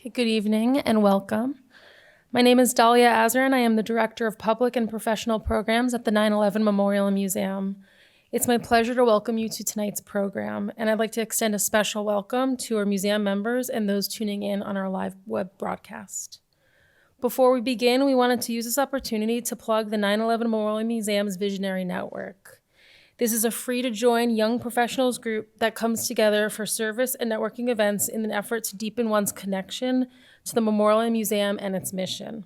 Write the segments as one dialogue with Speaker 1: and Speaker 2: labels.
Speaker 1: Okay, good evening and welcome. My name is Dahlia Azar and I am the Director of Public and Professional Programs at the 9/11 Memorial and Museum. It's my pleasure to welcome you to tonight's program, and I'd like to extend a special welcome to our museum members and those tuning in on our live web broadcast. Before we begin, we wanted to use this opportunity to plug the 9/11 Memorial Museum's Visionary Network. This is a free-to-join young professionals group that comes together for service and networking events in an effort to deepen one's connection to the Memorial Museum and its mission.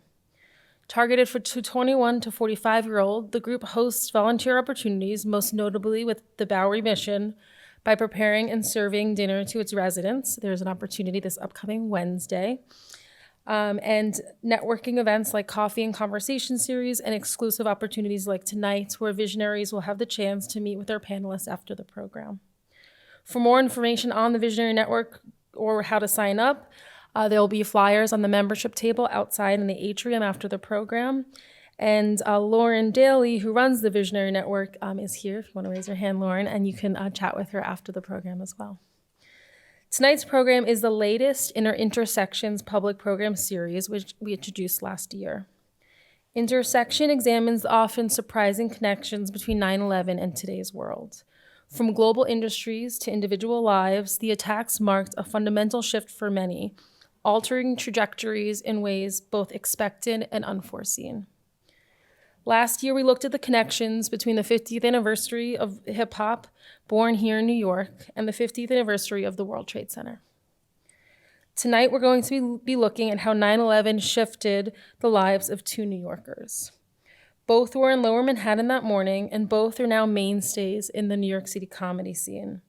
Speaker 1: Targeted for 21 to 45-year-old, the group hosts volunteer opportunities, most notably with the Bowery Mission, by preparing and serving dinner to its residents. There's an opportunity this upcoming Wednesday. And networking events like coffee and conversation series and exclusive opportunities like tonight, where visionaries will have the chance to meet with their panelists after the program. For more information on the Visionary Network or how to sign up, there will be flyers on the membership table outside in the atrium after the program. And Lauren Daly, who runs the Visionary Network, is here if you want to raise your hand, Lauren, and you can chat with her after the program as well. Tonight's program is the latest in our Intersections public program series, which we introduced last year. Intersection examines the often surprising connections between 9/11 and today's world. From global industries to individual lives, the attacks marked a fundamental shift for many, altering trajectories in ways both expected and unforeseen. Last year, we looked at the connections between the 50th anniversary of hip-hop, born here in New York, and the 50th anniversary of the World Trade Center. Tonight, we're going to be looking at how 9/11 shifted the lives of two New Yorkers. Both were in Lower Manhattan that morning, and both are now mainstays in the New York City comedy scene.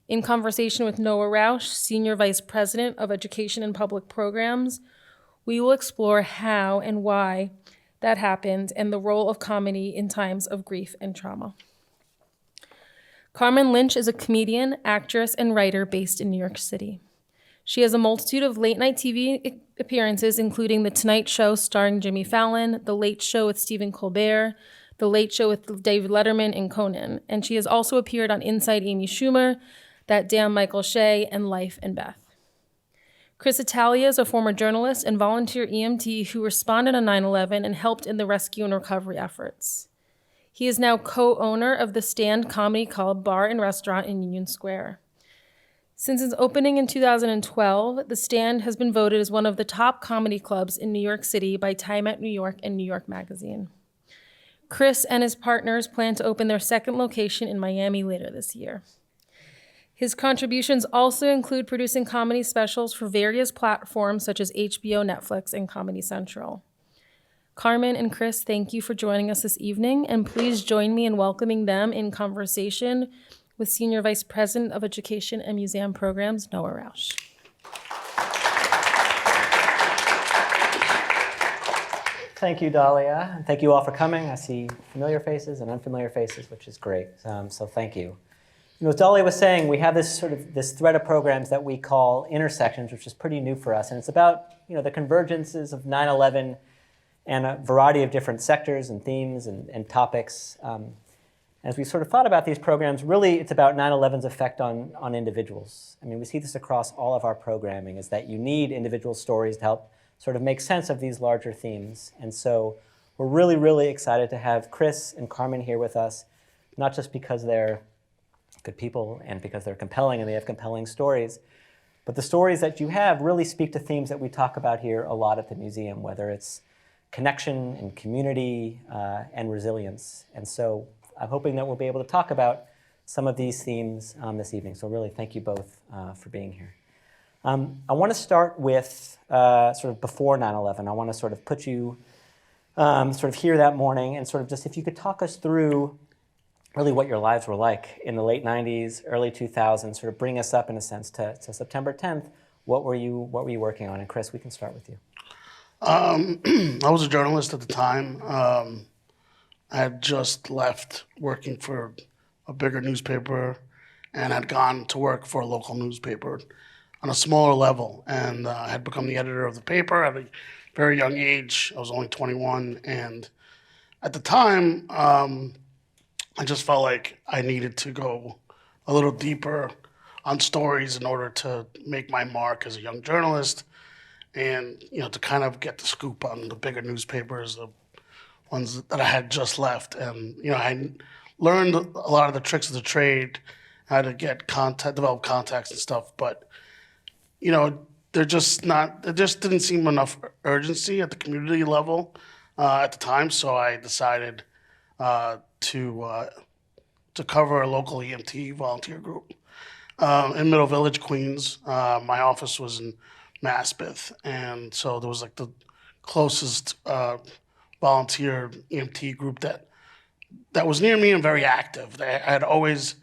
Speaker 1: In conversation with Noah Rauch, Senior Vice President of Education and Public Programs, we will explore how and why that happened and the role of comedy in times of grief and trauma. Carmen Lynch is a comedian, actress, and writer based in New York City. She has a multitude of late-night TV appearances, including The Tonight Show starring Jimmy Fallon, The Late Show with Stephen Colbert, The Late Show with David Letterman, and Conan. And she has also appeared on Inside Amy Schumer, That Damn Michael Shea, and Life and Beth. Cris is a former journalist and volunteer EMT who responded on 9/11 and helped in the rescue and recovery efforts. He is now co-owner of the Stand Comedy Club bar and restaurant in Union Square. Since its opening in 2012, the Stand has been voted as one of the top comedy clubs in New York City by Time Out New York and New York Magazine. Cris and his partners plan to open their second location in Miami later this year. His contributions also include producing comedy specials for various platforms such as HBO, Netflix, and Comedy Central. Carmen and Cris, thank you for joining us this evening, and please join me in welcoming them in conversation with Senior Vice President of Education and Museum Programs, Noah Rauch.
Speaker 2: Thank you, Dahlia, and thank you all for coming. I see familiar faces and unfamiliar faces, which is great, so thank you. As Dahlia was saying, we have this thread of programs that we call Intersections, which is pretty new for us, and it's about the convergences of 9/11 and a variety of different sectors and themes and topics. As we sort of thought about these programs, really it's about 9/11's effect on individuals. I mean, we see this across all of our programming, is that you need individual stories to help sort of make sense of these larger themes. And so we're really, really excited to have Cris and Carmen here with us, not just because they're good people and because they're compelling and they have compelling stories, but the stories that you have really speak to themes that we talk about here a lot at the museum, whether it's connection and community and resilience. And so I'm hoping that we'll be able to talk about some of these themes this evening. So really, thank you both for being here. I want to start with sort of before 9/11. I want to sort of put you sort of here that morning and sort of just if you could talk us through really what your lives were like in the late 90s, early 2000s, sort of bring us up in a sense to September 10th. What were you working on? And Cris, we can start with you.
Speaker 3: I was a journalist at the time. I had just left working for a bigger newspaper and had gone to work for a local newspaper on a smaller level, and had become the editor of the paper at a very young age. I was only 21, and at the time, I just felt like I needed to go a little deeper on stories in order to make my mark as a young journalist and to kind of get the scoop on the bigger newspapers, the ones that I had just left, and I learned a lot of the tricks of the trade, how to get contact, develop contacts and stuff. But they're just not. There just didn't seem enough urgency at the community level at the time. So I decided to cover a local EMT volunteer group in Middle Village, Queens. My office was in Maspeth, and so there was like the closest volunteer EMT group that was near me and very active. I had always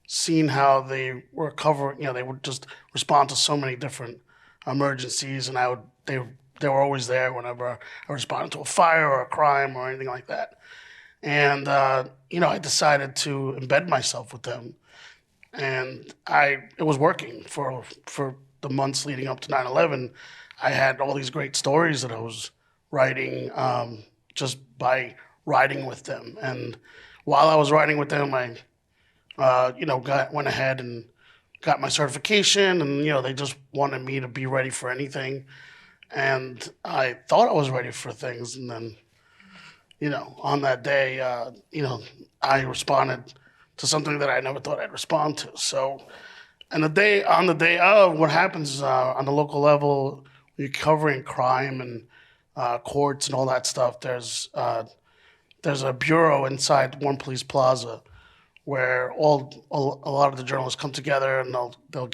Speaker 3: seen how they were covering. They would just respond to so many different emergencies, and they were always there whenever I responded to a fire or a crime or anything like that. And I decided to embed myself with them, and it was working for the months leading up to 9/11. I had all these great stories that I was writing just by riding with them. And while I was riding with them, I went ahead and got my certification, and they just wanted me to be ready for anything. And I thought I was ready for things, and then on that day, I responded to something that I never thought I'd respond to. So, and on the day of, what happens on the local level, you're covering crime and courts and all that stuff. There's a bureau inside One Police Plaza where a lot of the journalists come together, and they'll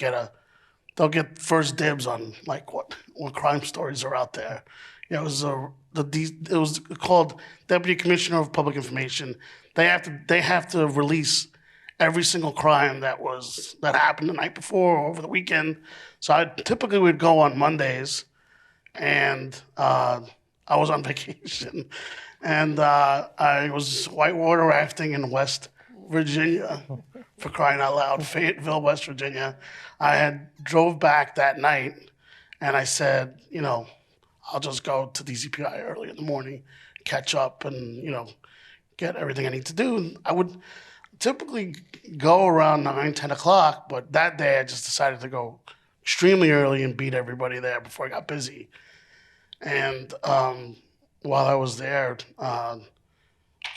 Speaker 3: get first dibs on like what crime stories are out there. It was called Deputy Commissioner of Public Information. They have to release every single crime that happened the night before or over the weekend. So I typically would go on Mondays, and I was on vacation, and I was whitewater rafting in West Virginia, for crying out loud, Fayetteville, West Virginia. I had drove back that night, and I said, I'll just go to DCPI early in the morning, catch up, and get everything I need to do. I would typically go around 9, 10 o'clock, but that day I just decided to go extremely early and beat everybody there before I got busy. And while I was there,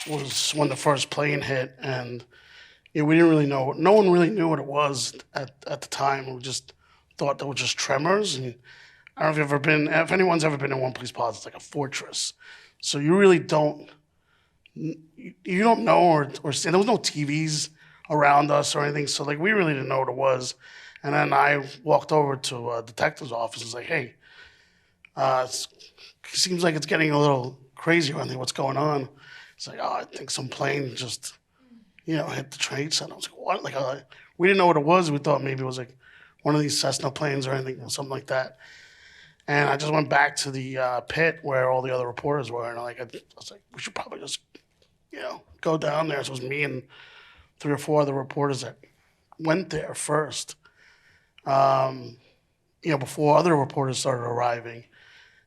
Speaker 3: was when the first plane hit, and we didn't really know. No one really knew what it was at the time. We just thought they were just tremors. And I don't know if anyone's ever been in One Police Plaza. It's like a fortress. So you really don't know or see. There was no TVs around us or anything. So like we really didn't know what it was. And then I walked over to a detective's office and was like, hey, it seems like it's getting a little crazy around here. What's going on? It's like, I think some plane just, hit the Trade Center. I was like, what? Like, we didn't know what it was. We thought maybe it was like one of these Cessna planes or anything, or something like that. And I just went back to the pit where all the other reporters were, and I was like, we should probably just, go down there. So it was me and 3 or 4 other reporters that went there first, before other reporters started arriving.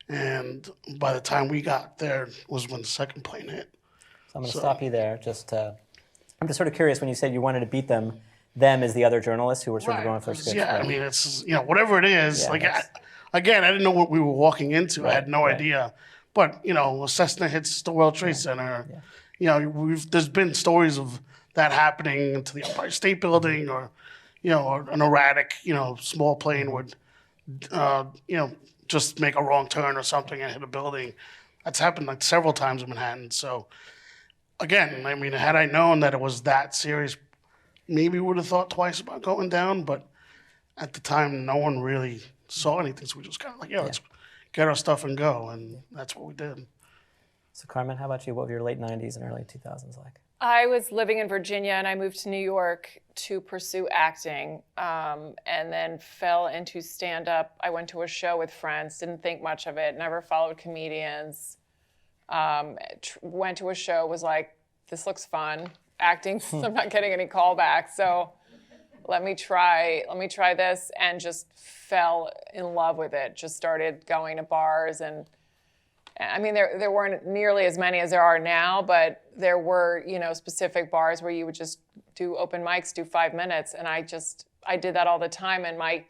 Speaker 3: And by the time we got there was when the second plane hit.
Speaker 2: So I'm going to stop you there. I'm just sort of curious, when you said you wanted to beat them as the other journalists who were sort of going for scripts.
Speaker 3: Yeah,
Speaker 2: right?
Speaker 3: I mean, it's, whatever it is.
Speaker 2: Yeah,
Speaker 3: I didn't know what we were walking into. I had no idea. But, a Cessna hits the World Trade Center. Yeah. There's been stories of that happening to the Empire State Building, or, or an erratic, small plane would, just make a wrong turn or something and hit a building. That's happened like several times in Manhattan. So again, I mean, had I known that it was that serious, maybe would have thought twice about going down. But at the time, no one really saw anything. So we just kind of like, let's get our stuff and go. And that's what we did.
Speaker 2: So Carmen, how about you? What were your late 90s and early 2000s like?
Speaker 4: I was living in Virginia, and I moved to New York to pursue acting, and then fell into stand-up. I went to a show with friends, didn't think much of it, never followed comedians. Went to a show, was like, this looks fun. Acting, I'm not getting any callbacks, so let me try this, and just fell in love with it. Just started going to bars, and I mean, there weren't nearly as many as there are now, but there were, specific bars where you would just do open mics, do 5 minutes. And I did that all the time. And my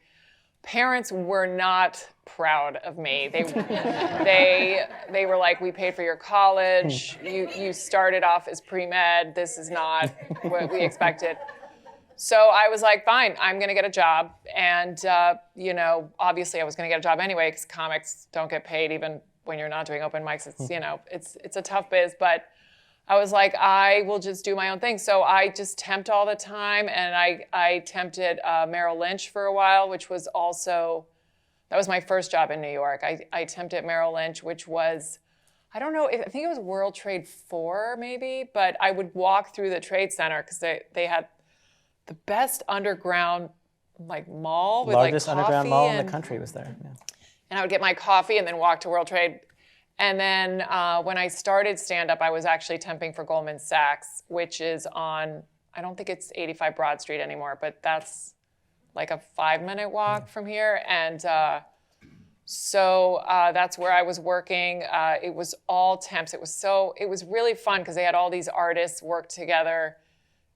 Speaker 4: parents were not proud of me. They were like, we paid for your college. You started off as pre-med. This is not what we expected. So I was like, fine, I'm going to get a job. And, obviously I was going to get a job anyway because comics don't get paid even when you're not doing open mics. It's a tough biz. But I was like, I will just do my own thing. So I just temped all the time. And I tempted Lynch for a while, which was also, that was my first job in New York. I tempted Lynch, which was, I don't know, I think it was World Trade 4 maybe, but I would walk through the Trade Center because they had the best underground mall with
Speaker 2: Largest
Speaker 4: coffee
Speaker 2: underground mall in the country was there. Yeah.
Speaker 4: And I would get my coffee and then walk to World Trade. And then when I started stand-up, I was actually temping for Goldman Sachs, which is on, I don't think it's 85 Broad Street anymore, but that's like a 5-minute walk from here. And so that's where I was working. It was all temps. It was really fun because they had all these artists work together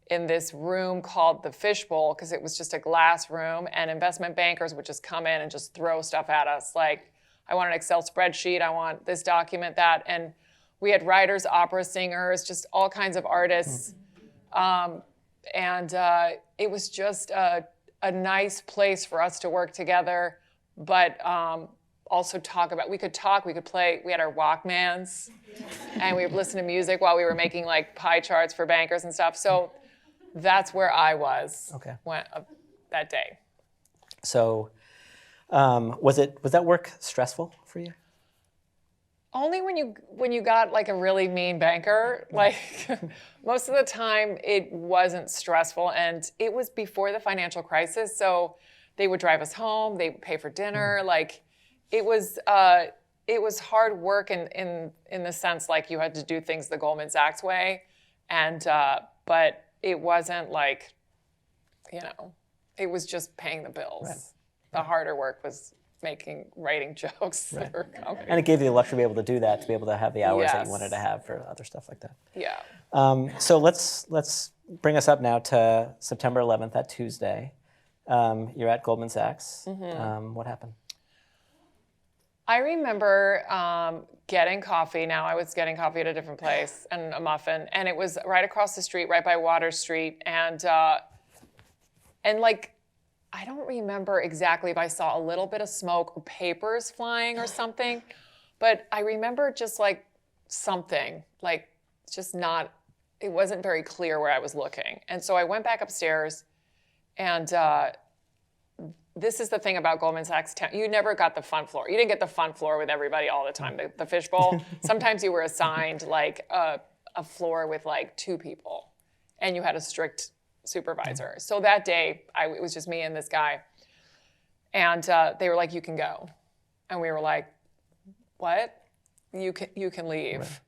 Speaker 4: in this room called the Fishbowl because it was just a glass room, and investment bankers would just come in and just throw stuff at us like, I want an Excel spreadsheet, I want this document, that. And we had writers, opera singers, just all kinds of artists. It was just a nice place for us to work together, but also we could play, we had our Walkmans, and we would listen to music while we were making pie charts for bankers and stuff. So that's where I was that day.
Speaker 2: So was that work stressful for you?
Speaker 4: Only when you got a really mean banker. Most of the time it wasn't stressful, and it was before the financial crisis, so they would drive us home, they would pay for dinner. It was hard work in the sense you had to do things the Goldman Sachs way, and but it wasn't it was just paying the bills. Right. The harder work was writing jokes. Right. That were comedy.
Speaker 2: And it gave you the luxury to be able to do that, to be able to have the hours that you wanted to have for other stuff like that.
Speaker 4: Yeah.
Speaker 2: So let's bring us up now to September 11th, that Tuesday. You're at Goldman Sachs. Mm-hmm. What happened?
Speaker 4: I remember getting coffee. Now I was getting coffee at a different place, and a muffin, and it was right across the street, right by Water Street, and I don't remember exactly if I saw a little bit of smoke or papers flying or something, but I remember just something, just not, it wasn't very clear where I was looking. And so I went back upstairs, and this is the thing about Goldman Sachs. You never got the fun floor. You didn't get the fun floor with everybody all the time, the fishbowl. Sometimes you were assigned a floor with 2 people, and you had a strict supervisor. So that day, it was just me and this guy. And they were like, you can go. And we were like, what? You can leave. Right.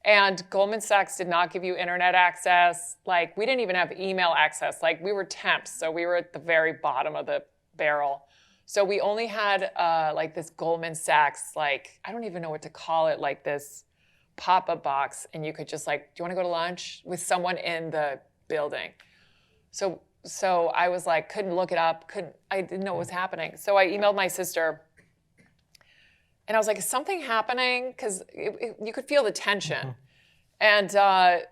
Speaker 4: And Goldman Sachs did not give you internet access. We didn't even have email access. We were temps, so we were at the very bottom of the barrel. So we only had this Goldman Sachs, I don't even know what to call it, this pop-up box, and you could just do you want to go to lunch with someone in the building? So I was couldn't look it up, I didn't know what was happening. So I emailed my sister, and I was like, is something happening? Because you could feel the tension. And I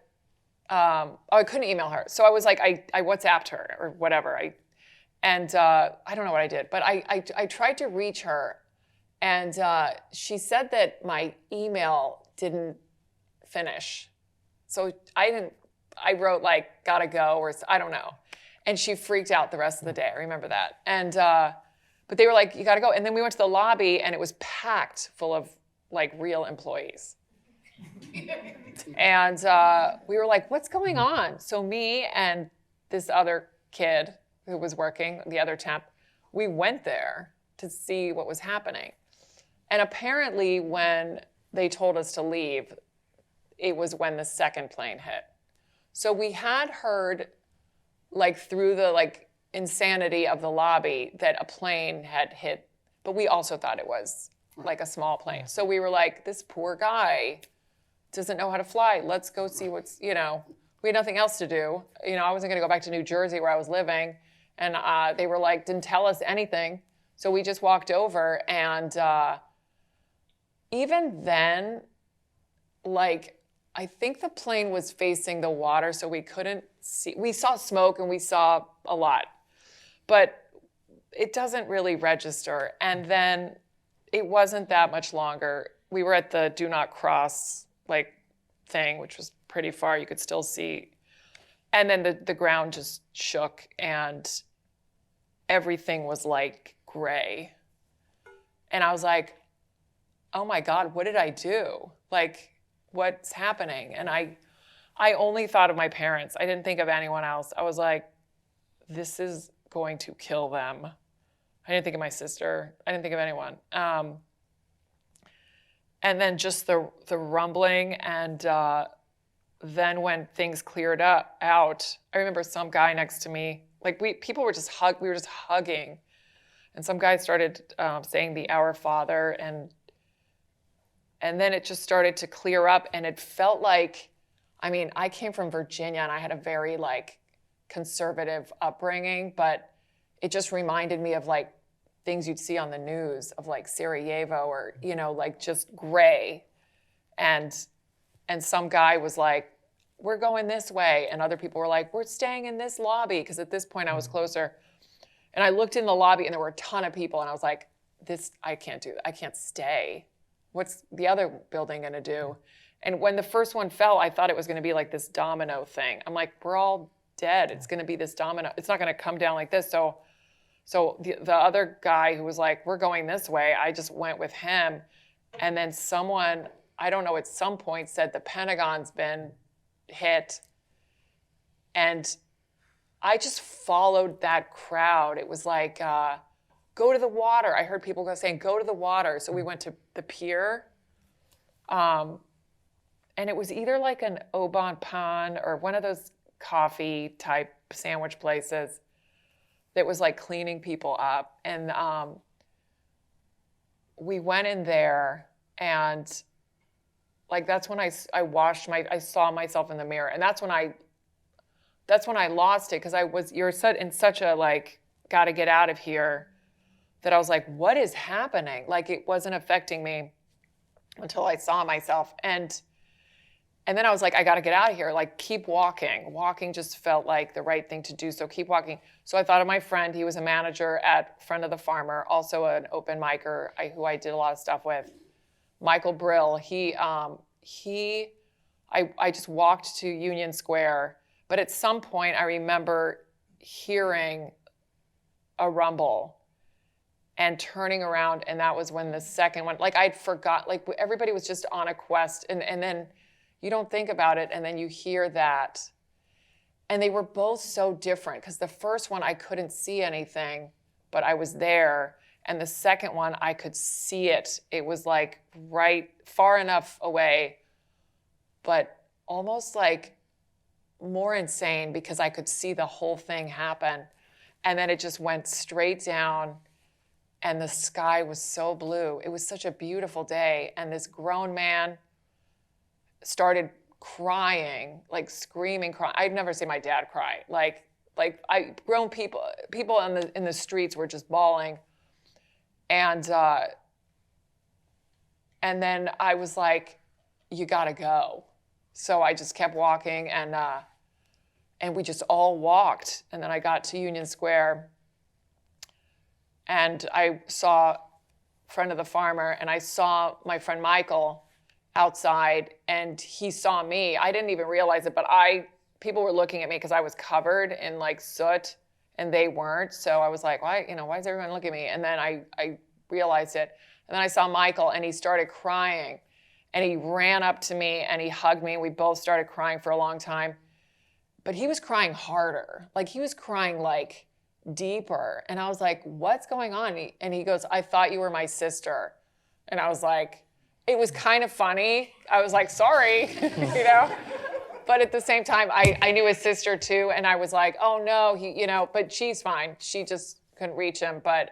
Speaker 4: couldn't email her. So I was I WhatsApped her or whatever. I don't know what I did, but I tried to reach her, and she said that my email didn't finish. So I wrote gotta go, or I don't know. And she freaked out the rest of the day. I remember that. And but they were like, you gotta go. And then we went to the lobby, and it was packed full of real employees. And we were like, what's going on? So me and this other kid who was working, the other temp, we went there to see what was happening. And apparently when they told us to leave, it was when the second plane hit. So we had heard, through the insanity of the lobby, that a plane had hit, but we also thought it was a small plane. So we were like, this poor guy doesn't know how to fly. Let's go see what's, we had nothing else to do. I wasn't gonna go back to New Jersey where I was living, and they were didn't tell us anything. So we just walked over, and even then, like, I think the plane was facing the water, so we couldn't see. We saw smoke and we saw a lot, but it doesn't really register. And then it wasn't that much longer. We were at the do not cross like thing, which was pretty far. You could still see. And then the ground just shook and everything was like gray. And I was like, oh my God, what did I do? Like, what's happening? And I only thought of my parents. I didn't think of anyone else. I was like, this is going to kill them. I didn't think of my sister. I didn't think of anyone. And then just the rumbling, and then when things cleared out, I remember some guy next to me, like we were just hugging, and some guy started saying the Our Father, and then it just started to clear up, and it felt like, I mean, I came from Virginia and I had a very like conservative upbringing, but it just reminded me of like things you'd see on the news of like Sarajevo, or, you know, like just gray. And some guy was like, we're going this way. And other people were like, we're staying in this lobby. Because at this point I was closer. And I looked in the lobby and there were a ton of people. And I was like, I can't do that. I can't stay. What's the other building going to do? And when the first one fell, I thought it was going to be like this domino thing. I'm like, we're all dead. It's going to be this domino. It's not going to come down like this. So the other guy who was like, we're going this way, I just went with him. And then someone, I don't know, at some point said the Pentagon's been hit. And I just followed that crowd. It was like, go to the water. I heard people saying, go to the water. So we went to the pier. And it was either like an Au Bon Pain or one of those coffee type sandwich places that was like cleaning people up. And we went in there, and like that's when I saw myself in the mirror. And that's when I lost it, because you're in such a like, gotta get out of here, that I was like, what is happening? Like, it wasn't affecting me until I saw myself. And then I was like, I got to get out of here. Like, keep walking. Walking just felt like the right thing to do. So keep walking. So I thought of my friend. He was a manager at Friend of the Farmer, also an open micer who I did a lot of stuff with. Michael Brill. I just walked to Union Square. But at some point, I remember hearing a rumble and turning around. And that was when the second one, like I'd forgot, like everybody was just on a quest. And then you don't think about it, and then you hear that. And they were both so different, because the first one I couldn't see anything, but I was there. And the second one, I could see it. It was like right far enough away, but almost like more insane, because I could see the whole thing happen. And then it just went straight down, and the sky was so blue. It was such a beautiful day. And this grown man started crying, like screaming, crying. I'd never seen my dad cry. Grown people in the streets were just bawling. And then I was like, you gotta go. So I just kept walking, and we just all walked. And then I got to Union Square, and I saw Friend of the Farmer, and I saw my friend Michael outside, and he saw me. I didn't even realize it, but people were looking at me because I was covered in like soot, and they weren't. So I was like, why is everyone looking at me? And then I realized it. And then I saw Michael, and he started crying, and he ran up to me and he hugged me. We both started crying for a long time, but he was crying harder. Like, he was crying like deeper. And I was like, what's going on? And he goes, I thought you were my sister. And I was like, it was kind of funny. I was like, sorry, you know? But at the same time, I knew his sister too. And I was like, oh no, but she's fine. She just couldn't reach him. But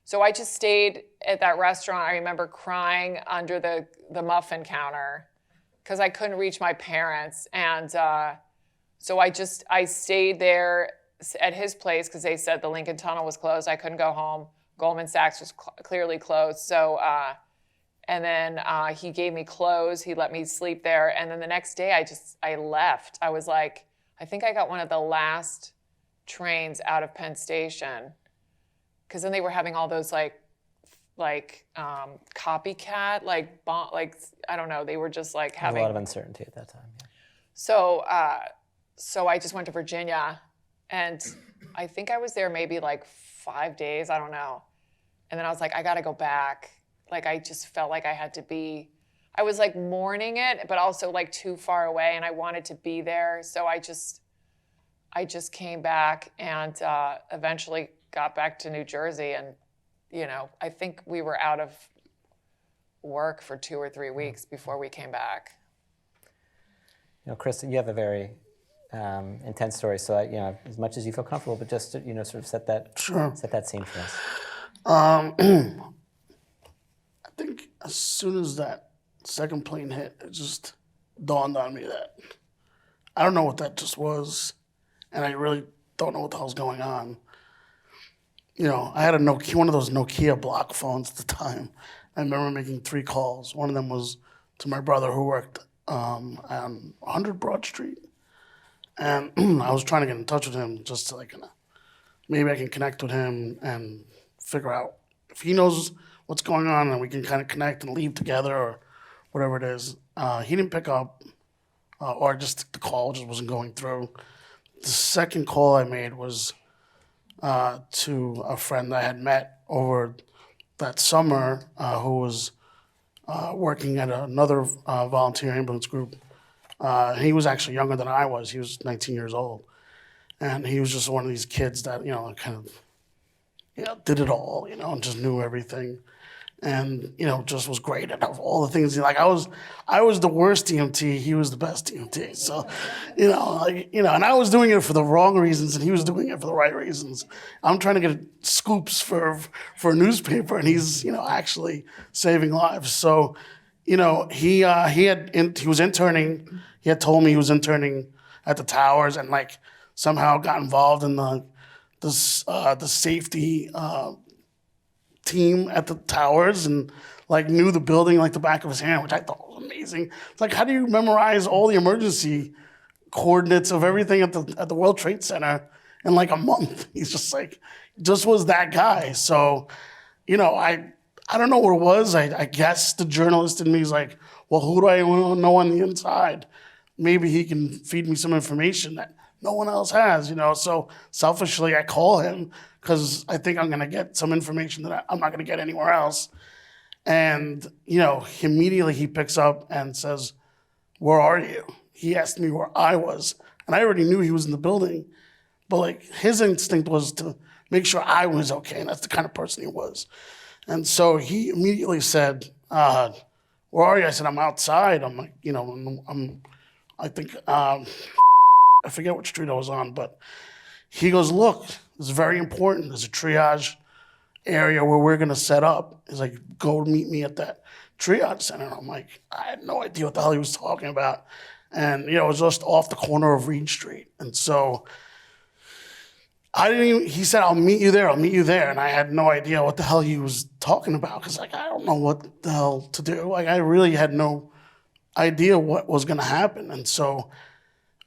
Speaker 4: so I just stayed at that restaurant. I remember crying under the muffin counter because I couldn't reach my parents. And so I stayed there at his place because they said the Lincoln Tunnel was closed. I couldn't go home. Goldman Sachs was clearly closed. So, and then he gave me clothes. He let me sleep there. And then the next day I left. I was like, I think I got one of the last trains out of Penn Station. Cause then they were having all those like copycat, I don't know. They were just like having
Speaker 2: a lot of uncertainty at that time. Yeah.
Speaker 4: So I just went to Virginia, and I think I was there maybe like 5 days. I don't know. And then I was like, I got to go back. Like, I just felt like I had to be, I was like mourning it, but also like too far away, and I wanted to be there. So I just came back and eventually got back to New Jersey. And, you know, I think we were out of work for 2 or 3 weeks before we came back.
Speaker 2: You know, Cris, you have a very intense story. So, you know, as much as you feel comfortable, but just to, you know, sort of set that scene for us.
Speaker 3: I think as soon as that second plane hit, it just dawned on me that I don't know what that just was, and I really don't know what the hell's going on. You know, I had one of those Nokia block phones at the time. I remember making 3 calls. One of them was to my brother who worked on 100 Broad Street. And I was trying to get in touch with him just to maybe I can connect with him and figure out if he knows what's going on and we can kind of connect and leave together or whatever it is. He didn't pick up or just the call just wasn't going through. The second call I made was to a friend I had met over that summer who was working at another volunteer ambulance group. He was actually younger than I was. He was 19 years old. And he was just one of these kids that, you know, kind of, you know, did it all, you know, and just knew everything. And, you know, just was great at all the things. Like I was the worst EMT. He was the best EMT. So, you know, and I was doing it for the wrong reasons and he was doing it for the right reasons. I'm trying to get scoops for a newspaper and he's, you know, actually saving lives. So, you know, he was interning. He had told me he was interning at the towers and like somehow got involved in the safety team at the towers and like knew the building like the back of his hand, which I thought was amazing. It's like, how do you memorize all the emergency coordinates of everything at the World Trade Center in like a month? He's just was that guy. So, you know, I don't know what it was. I guess the journalist in me is like, well, who do I know on the inside? Maybe he can feed me some information that no one else has, you know? So selfishly, I call him because I think I'm going to get some information that I'm not going to get anywhere else. And, you know, immediately he picks up and says, where are you? He asked me where I was. And I already knew he was in the building. But, like, his instinct was to make sure I was okay. And that's the kind of person he was. And so he immediately said, where are you? I said, I'm outside. I'm like, you know, I think, I forget what street I was on. But he goes, look, it's very important. There's a triage area where we're going to set up. He's like, go meet me at that triage center. I'm like, I had no idea what the hell he was talking about. And, you know, it was just off the corner of Reed Street. And so he said, I'll meet you there. And I had no idea what the hell he was talking about because, like, I don't know what the hell to do. Like, I really had no idea what was going to happen. And so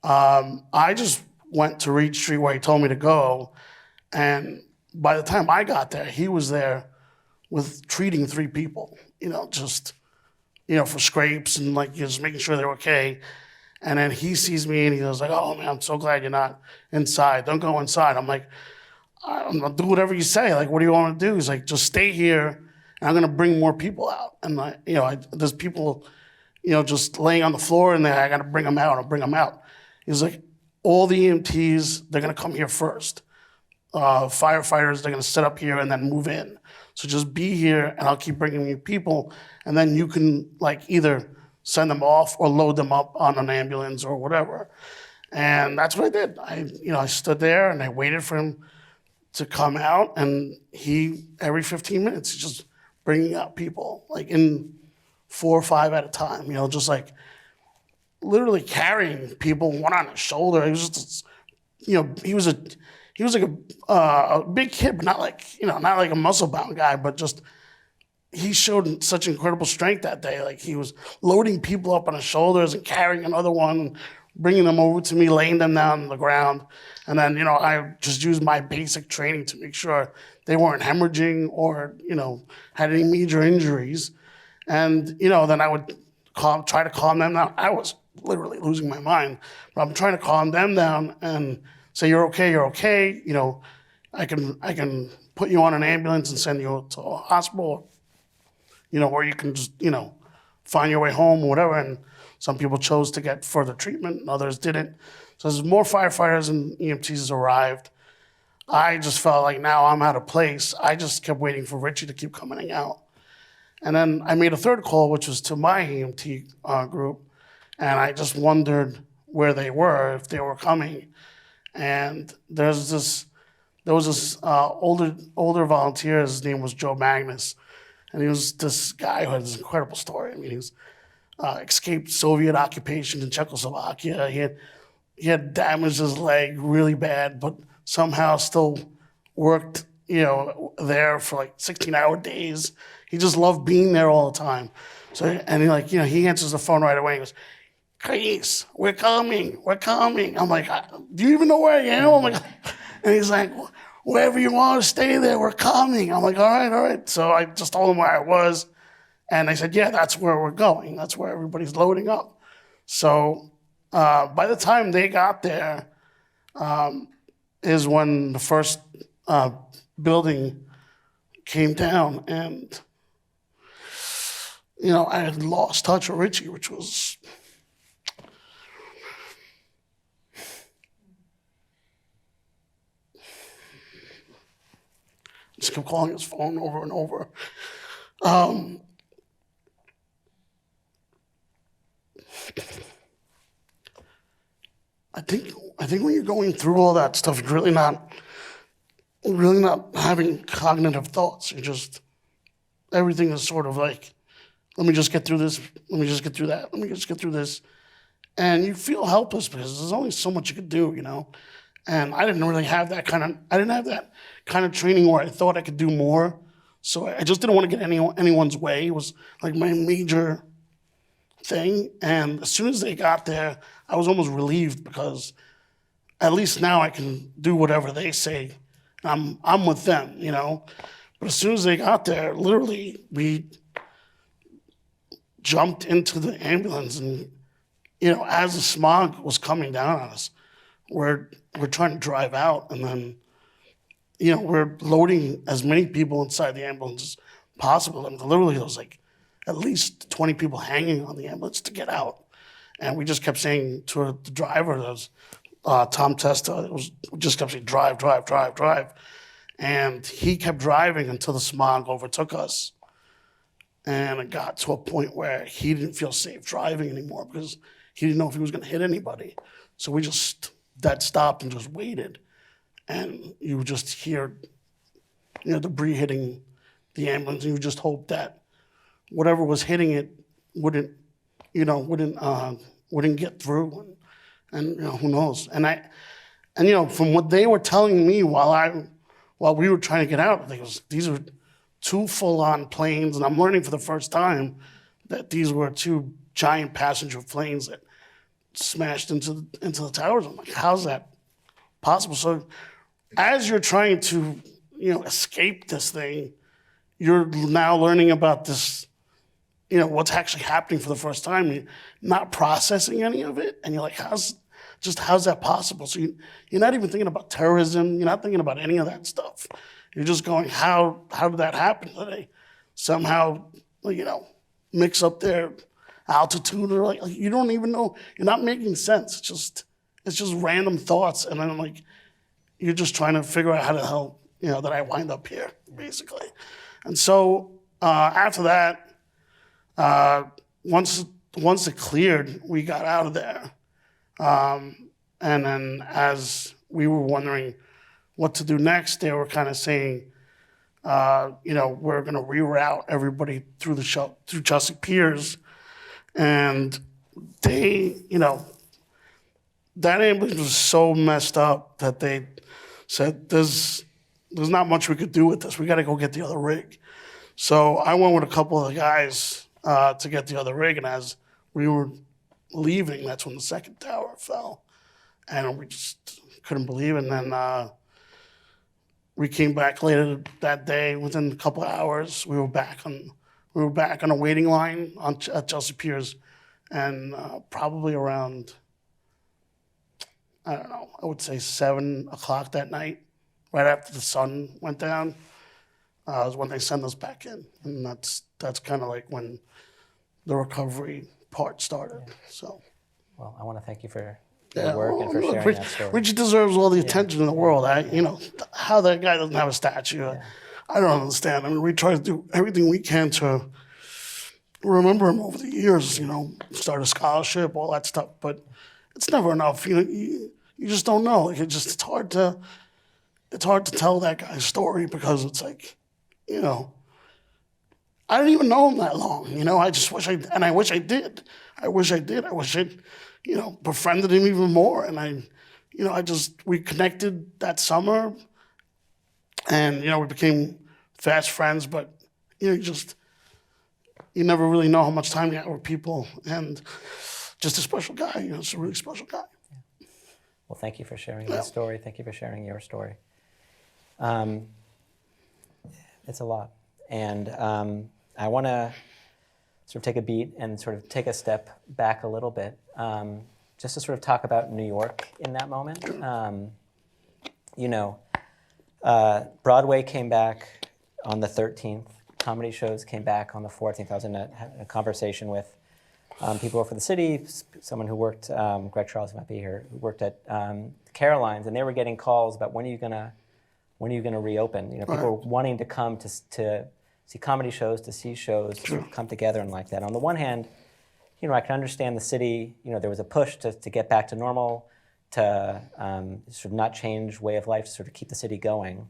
Speaker 3: I just went to Reed Street where he told me to go. And by the time I got there, he was there with treating 3 people, you know, just, you know, for scrapes and like just making sure they're okay. And then he sees me and he goes like, oh man, I'm so glad you're not inside. Don't go inside. I'm like, I'm gonna do whatever you say. Like, what do you want to do? He's like, just stay here and I'm gonna bring more people out. And like, you know, there's people, you know, just laying on the floor and I gotta bring them out. I'll bring them out. He's like, all the EMTs, they're gonna come here first. Firefighters, they're gonna sit up here and then move in. So just be here and I'll keep bringing you people and then you can like either send them off or load them up on an ambulance or whatever. And that's what I did. I stood there and I waited for him to come out and every 15 minutes, he's just bringing out people like in 4 or 5 at a time, you know, just like literally carrying people one on his shoulder. It was just, you know, he he was like a big kid, but not like, not like a muscle-bound guy, but just he showed such incredible strength that day. Like he was loading people up on his shoulders and carrying another one, bringing them over to me, laying them down on the ground. And then, I just used my basic training to make sure they weren't hemorrhaging or, had any major injuries. And, then I would try to calm them down. I was literally losing my mind, but I'm trying to calm them down and say, you're okay, you're okay. I can put you on an ambulance and send you to a hospital, or you can just, find your way home or whatever. And some people chose to get further treatment and others didn't. So as more firefighters and EMTs arrived, I just felt like now I'm out of place. I just kept waiting for Richie to keep coming out. And then I made a third call, which was to my EMT group. And I just wondered where they were, if they were coming. And there was this older volunteer. His name was Joe Magnus. And he was this guy who had this incredible story. I mean, he was escaped Soviet occupation in Czechoslovakia. He had damaged his leg really bad, but somehow still worked, there for like 16-hour days. He just loved being there all the time. So, and he answers the phone right away. He goes, Cris, we're coming. I'm like, do you even know where I am? I'm like, and he's like, wherever you want to stay there, we're coming. I'm like, all right. So I just told him where I was. And they said, yeah, that's where we're going. That's where everybody's loading up. So by the time they got there is when the first building came down. And, I had lost touch with Richie, which was... Just kept calling his phone over and over. I think when you're going through all that stuff, you're really not having cognitive thoughts. You're just, everything is sort of like, let me just get through this. Let me just get through that. Let me just get through this. And you feel helpless because there's only so much you could do, And I didn't really have that kind of training where I thought I could do more. So I just didn't want to get anyone's way. It was like my major thing. And as soon as they got there, I was almost relieved because at least now I can do whatever they say. I'm with them, But as soon as they got there, literally we jumped into the ambulance and, as the smog was coming down on us, we're trying to drive out, and then, we're loading as many people inside the ambulance as possible. I mean, literally, there was like at least 20 people hanging on the ambulance to get out. And we just kept saying to the driver, that was Tom Testa, we just kept saying, drive. And he kept driving until the smog overtook us. And it got to a point where he didn't feel safe driving anymore because he didn't know if he was going to hit anybody. So we just dead stopped and just waited. And you would just hear, debris hitting the ambulance. And you just hope that whatever was hitting it wouldn't get through. And who knows? And from what they were telling me while we were trying to get out, these are two full-on planes, and I'm learning for the first time that these were two giant passenger planes that smashed into the towers. I'm like, how's that possible? So as you're trying to, escape this thing, you're now learning about this, what's actually happening for the first time. You're not processing any of it, and you're like, how's that possible? So you're not even thinking about terrorism. You're not thinking about any of that stuff. You're just going, how did that happen? Did they somehow, mix up their altitude, or like you don't even know? You're not making sense. It's just random thoughts, and then you're just trying to figure out how the hell that I wind up here, basically. And so after that, once it cleared, we got out of there, and then as we were wondering what to do next, they were kind of saying, we're going to reroute everybody through through Chesapeake Piers. And they, that ambulance was so messed up that they said, there's not much we could do with this. We got to go get the other rig. So I went with a couple of the guys to get the other rig, and as we were leaving, that's when the second tower fell, and we just couldn't believe it. And then we came back later that day. Within a couple of hours, we were back on a waiting line at Chelsea Piers, and probably around, I don't know, I would say 7 o'clock that night, right after the sun went down, was when they sent us back in, and that's kind of like when the recovery part started. So,
Speaker 2: Well, I want to thank you for your work and for
Speaker 3: look,
Speaker 2: sharing that story.
Speaker 3: Richie deserves all the attention in the world. How that guy doesn't have a statue, I don't understand. I mean, we try to do everything we can to remember him over the years. Start a scholarship, all that stuff, but it's never enough. You just don't know. Like, it's hard to tell that guy's story because it's like, I didn't even know him that long. I just wish I wish I did. I wish I befriended him even more. And we connected that summer, and we became fast friends. But you never really know how much time you have with people, and just a special guy. It's a really special guy.
Speaker 2: Well, thank you for sharing that story. Thank you for sharing your story. It's a lot. And I want to sort of take a beat and sort of take a step back a little bit, just to sort of talk about New York in that moment. Broadway came back on the 13th. Comedy shows came back on the 14th. I was in a conversation with people who work for the city, someone who worked, Greg Charles might be here, who worked at Caroline's, and they were getting calls about when are you gonna reopen? People were wanting to come to see comedy shows, to see shows, to sort of come together and like that. On the one hand, I can understand the city. There was a push to get back to normal, to sort of not change way of life, to sort of keep the city going.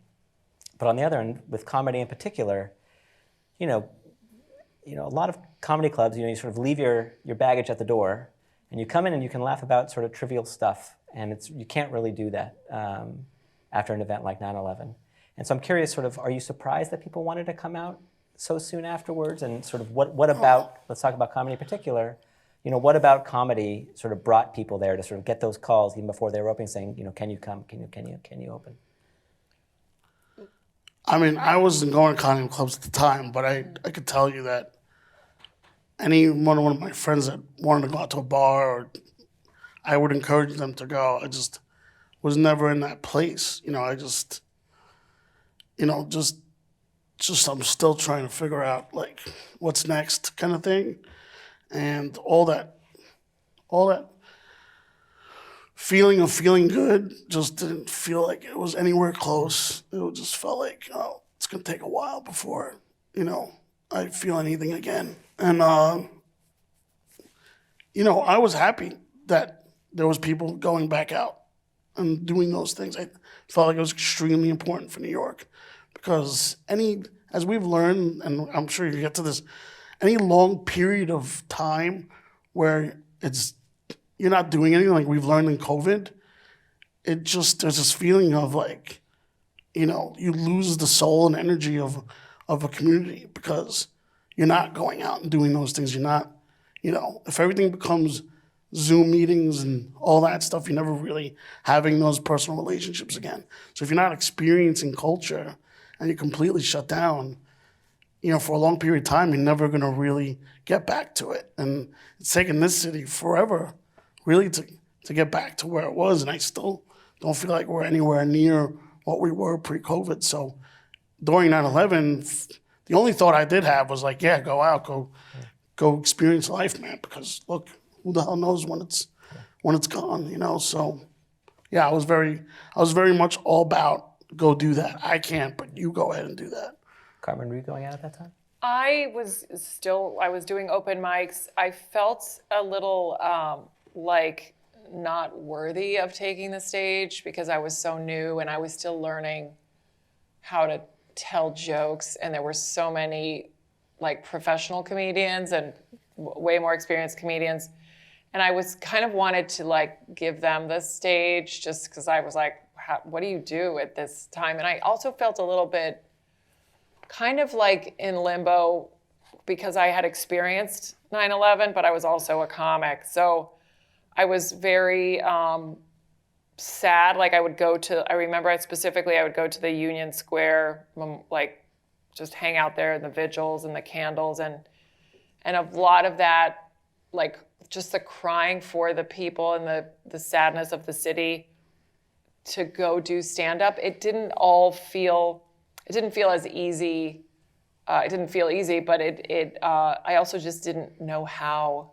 Speaker 2: But on the other end, with comedy in particular, a lot of comedy clubs, you sort of leave your baggage at the door, and you come in and you can laugh about sort of trivial stuff, and you can't really do that after an event like 9/11. And so I'm curious, sort of, are you surprised that people wanted to come out so soon afterwards? And sort of what about, let's talk about comedy in particular, what about comedy sort of brought people there to sort of get those calls even before they were opening saying, can you come, can you open?
Speaker 3: I mean, I wasn't going to comedy clubs at the time, but I could tell you that any one of my friends that wanted to go out to a bar, I would encourage them to go. I just was never in that place. Just I'm still trying to figure out like what's next kind of thing. And all that feeling of feeling good just didn't feel like it was anywhere close. It just felt like, it's gonna take a while before, I feel anything again. And I was happy that there was people going back out and doing those things. I felt like it was extremely important for New York because as we've learned, and I'm sure you get to this, any long period of time where you're not doing anything, like we've learned in COVID, there's this feeling of like, you lose the soul and energy of a community because you're not going out and doing those things. You're not, if everything becomes Zoom meetings and all that stuff, you're never really having those personal relationships again. So if you're not experiencing culture and you're completely shut down, for a long period of time, you're never going to really get back to it. And it's taken this city forever really to get back to where it was. And I still don't feel like we're anywhere near what we were pre-COVID. So during 9/11, the only thought I did have was like, yeah, go out, go experience life, man. Because look, who the hell knows when it's gone, So yeah, I was very much all about go do that. I can't, but you go ahead and do that.
Speaker 2: Carmen, were you going out at that time?
Speaker 4: I was doing open mics. I felt a little like not worthy of taking the stage because I was so new and I was still learning how to tell jokes, and there were so many like professional comedians and way more experienced comedians, and I was kind of wanted to like give them the stage just because I was like, what do you do at this time? And I also felt a little bit kind of like in limbo because I had experienced 9/11, but I was also a comic. So I was very sad. Like I remember I would go to the Union Square, like just hang out there in the vigils and the candles and a lot of that, like just the crying for the people and the sadness of the city to go do stand-up. It didn't feel as easy. It didn't feel easy, but I also just didn't know how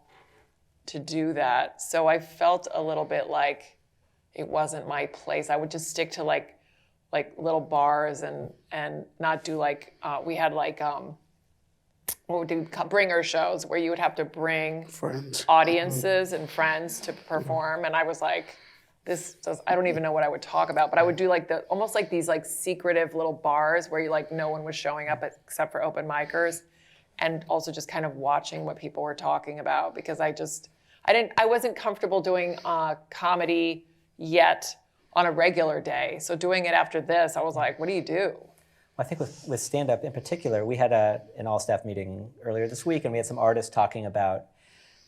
Speaker 4: to do that. So I felt a little bit like it wasn't my place. I would just stick to like little bars and not do we had what would do bringer shows where you would have to bring
Speaker 3: Friends.
Speaker 4: audiences and friends to perform. And I was like, I don't even know what I would talk about, but I would do almost like these secretive little bars where no one was showing up except for open micers, and also just kind of watching what people were talking about because I wasn't comfortable doing comedy yet on a regular day. So doing it after this, I was like, what do you do?
Speaker 2: I think with stand-up in particular, we had an all-staff meeting earlier this week, and we had some artists talking about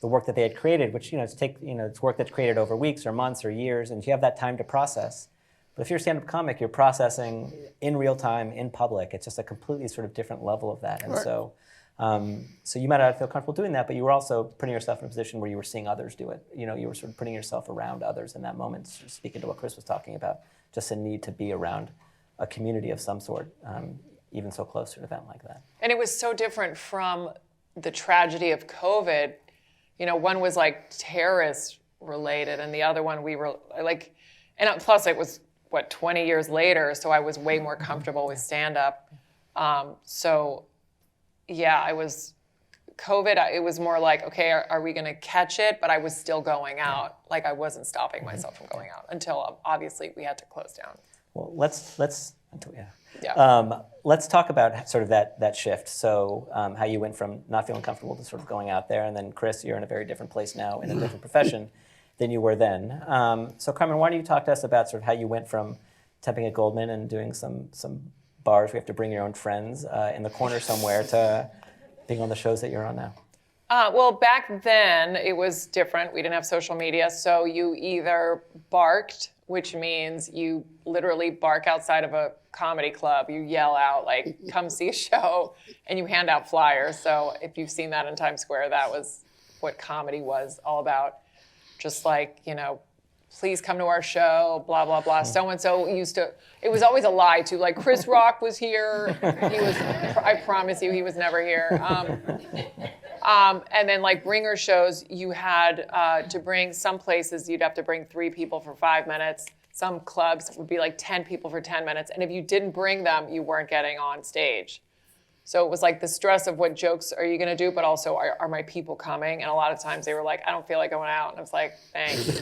Speaker 2: the work that they had created, which it's work that's created over weeks or months or years, and you have that time to process. But if you're a stand-up comic, you're processing in real time, in public. It's just a completely sort of different level of that, and
Speaker 3: right.
Speaker 2: so you might not feel comfortable doing that, but you were also putting yourself in a position where you were seeing others do it. You were sort of putting yourself around others in that moment, speaking to what Cris was talking about, just a need to be around a community of some sort, even so close to an event like that. And
Speaker 4: it was so different from the tragedy of COVID. One was terrorist related, and the other one we were and plus it was 20 years later, so I was way more comfortable with stand-up. So yeah, I was COVID. It was more like, okay, are we going to catch it? But I was still going out. I wasn't stopping myself from going out until obviously we had to close down.
Speaker 2: Well, let's talk about sort of that shift. So how you went from not feeling comfortable to sort of going out there, and then Cris, you're in a very different place now in a different profession than you were then. So Carmen, why don't you talk to us about sort of how you went from temping at Goldman and doing some bars where you have to bring your own friends in the corner somewhere to being on the shows that you're on now?
Speaker 4: Well, back then it was different. We didn't have social media, so you either barked, which means you literally bark outside of a comedy club. You yell out, come see a show, and you hand out flyers. So if you've seen that in Times Square, that was what comedy was all about. Just please come to our show, blah, blah, blah. So-and-so it was always a lie too. Chris Rock was here. I promise you, he was never here. And then bringer shows, you had to bring, some places you'd have to bring 3 people for 5 minutes. Some clubs would be 10 people for 10 minutes. And if you didn't bring them, you weren't getting on stage. So it was the stress of what jokes are you going to do, but also are my people coming? And a lot of times they were like, I don't feel like going out. And I was like, thanks,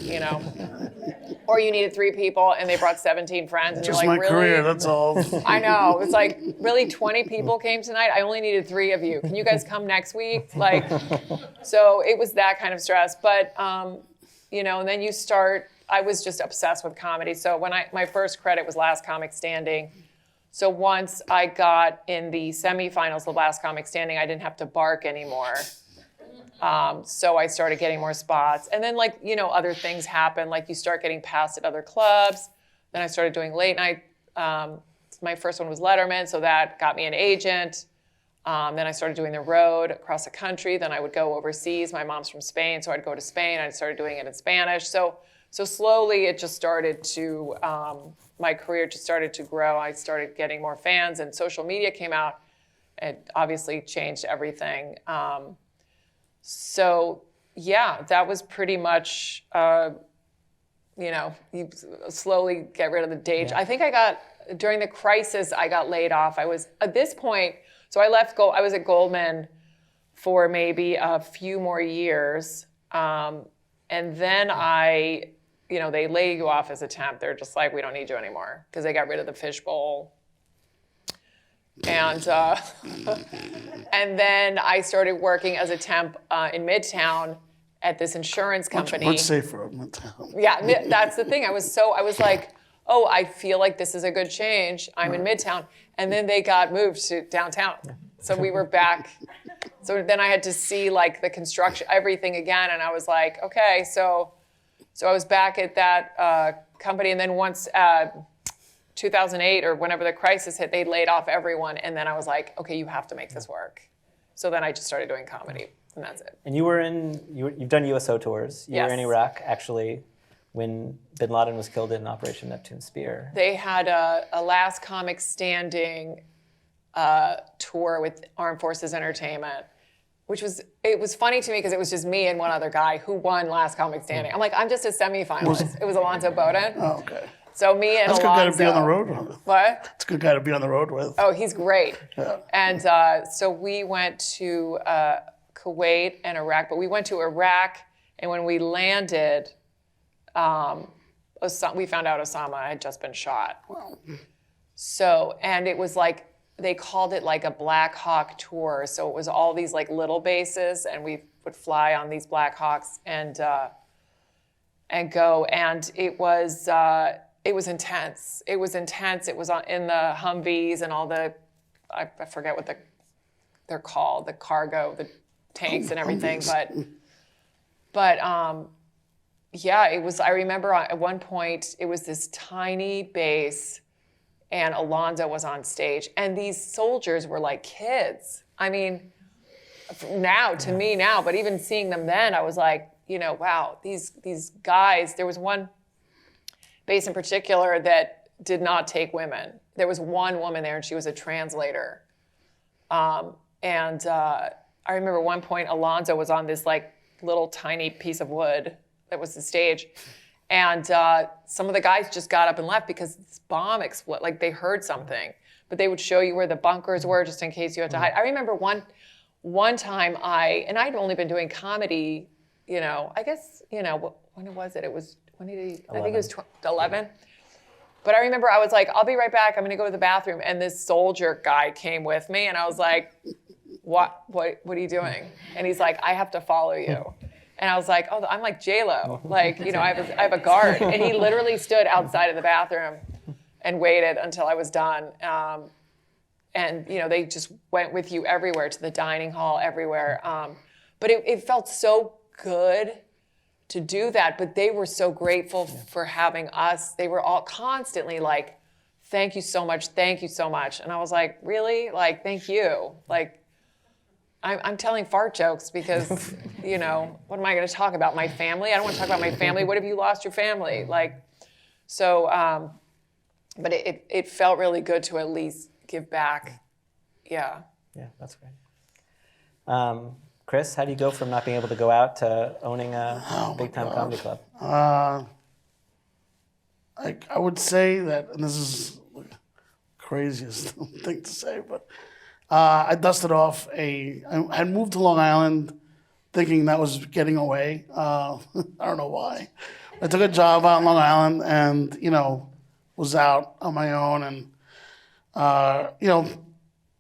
Speaker 4: Or you needed 3 people and they brought 17 friends. And
Speaker 3: Just
Speaker 4: you're like,
Speaker 3: my
Speaker 4: really?
Speaker 3: career, that's all.
Speaker 4: I know. It's really 20 people came tonight? I only needed 3 of you. Can you guys come next week? So it was that kind of stress. But, and then you start, I was just obsessed with comedy. So when my first credit was Last Comic Standing. So once I got in the semifinals of Last Comic Standing, I didn't have to bark anymore. So I started getting more spots. And then other things happen. You start getting passed at other clubs. Then I started doing late night. My first one was Letterman, so that got me an agent. Then I started doing the road across the country. Then I would go overseas. My mom's from Spain, so I'd go to Spain. I started doing it in Spanish. So slowly it just started to, my career just started to grow. I started getting more fans, and social media came out. It obviously changed everything. So yeah, that was pretty much, you slowly get rid of the day. Yeah. I think during the crisis, I got laid off. I was, at this point, so I was at Goldman for maybe a few more years. And then they lay you off as a temp. They're just like, we don't need you anymore, because they got rid of the fishbowl. And and then I started working as a temp in Midtown at this insurance company.
Speaker 3: Much safer in Midtown.
Speaker 4: Yeah, that's the thing. I was like, oh, I feel like this is a good change. I'm in Midtown. And then they got moved to downtown. So we were back. So then I had to see like the construction, everything again. And I was like, okay, so I was back at that company. And then once 2008 or whenever the crisis hit, they laid off everyone. And then I was like, okay, you have to make this work. So then I just started doing comedy, and that's it.
Speaker 2: And you've done USO tours. You were in Iraq, actually, when bin Laden was killed in Operation Neptune Spear.
Speaker 4: They had a Last Comic Standing tour with Armed Forces Entertainment, it was funny to me because it was just me and one other guy who won Last Comic Standing. I'm like, I'm just a semifinalist. It was Alonzo Bowden.
Speaker 3: Oh, okay.
Speaker 4: So me and
Speaker 3: That's a good guy to be on the road with.
Speaker 4: What?
Speaker 3: That's a good guy to be on the road with.
Speaker 4: Oh, he's great.
Speaker 3: Yeah.
Speaker 4: And so we went to Kuwait and Iraq, but we went to Iraq, and when we landed, we found out Osama had just been shot.
Speaker 3: Wow.
Speaker 4: So, and it was like, they called it like a Black Hawk tour. So it was all these like little bases, and we would fly on these Black Hawks and go. And it was intense. It was intense. It was in the Humvees and all the, I forget what they're called, the cargo, the tanks and everything. But yeah, it was, I remember at one point, it was this tiny base, and Alonzo was on stage, and these soldiers were like kids. I mean, to me now, but even seeing them then, I was like, wow, these guys, there was one base in particular that did not take women. There was one woman there, and she was a translator. I remember one point, Alonzo was on this like little tiny piece of wood that was the stage. And some of the guys just got up and left because this bomb exploded, like they heard something. But they would show you where the bunkers were just in case you had to hide. I remember one time I'd only been doing comedy, I guess, when was it? It was, when did he, 11. I think it was 11. But I remember I was like, I'll be right back. I'm going to go to the bathroom. And this soldier guy came with me, and I was like, what are you doing? And he's like, I have to follow you. And I was like, oh, I'm like J-Lo. Like, I have a guard. And he literally stood outside of the bathroom and waited until I was done. And, they just went with you everywhere, to the dining hall, everywhere. But it felt so good to do that. But they were so grateful for having us. They were all constantly like, thank you so much. Thank you so much. And I was like, really? Like, thank you. Like, I'm telling fart jokes because, what am I going to talk about? My family? I don't want to talk about my family. What if you lost your family? Like, so, but it felt really good to at least give back. Yeah.
Speaker 2: Yeah, that's great. Cris, how do you go from not being able to go out to owning a big-time comedy club?
Speaker 3: I would say that, and this is the craziest thing to say, but I dusted off I had moved to Long Island thinking that was getting away. I don't know why. I took a job out in Long Island and, was out on my own. And,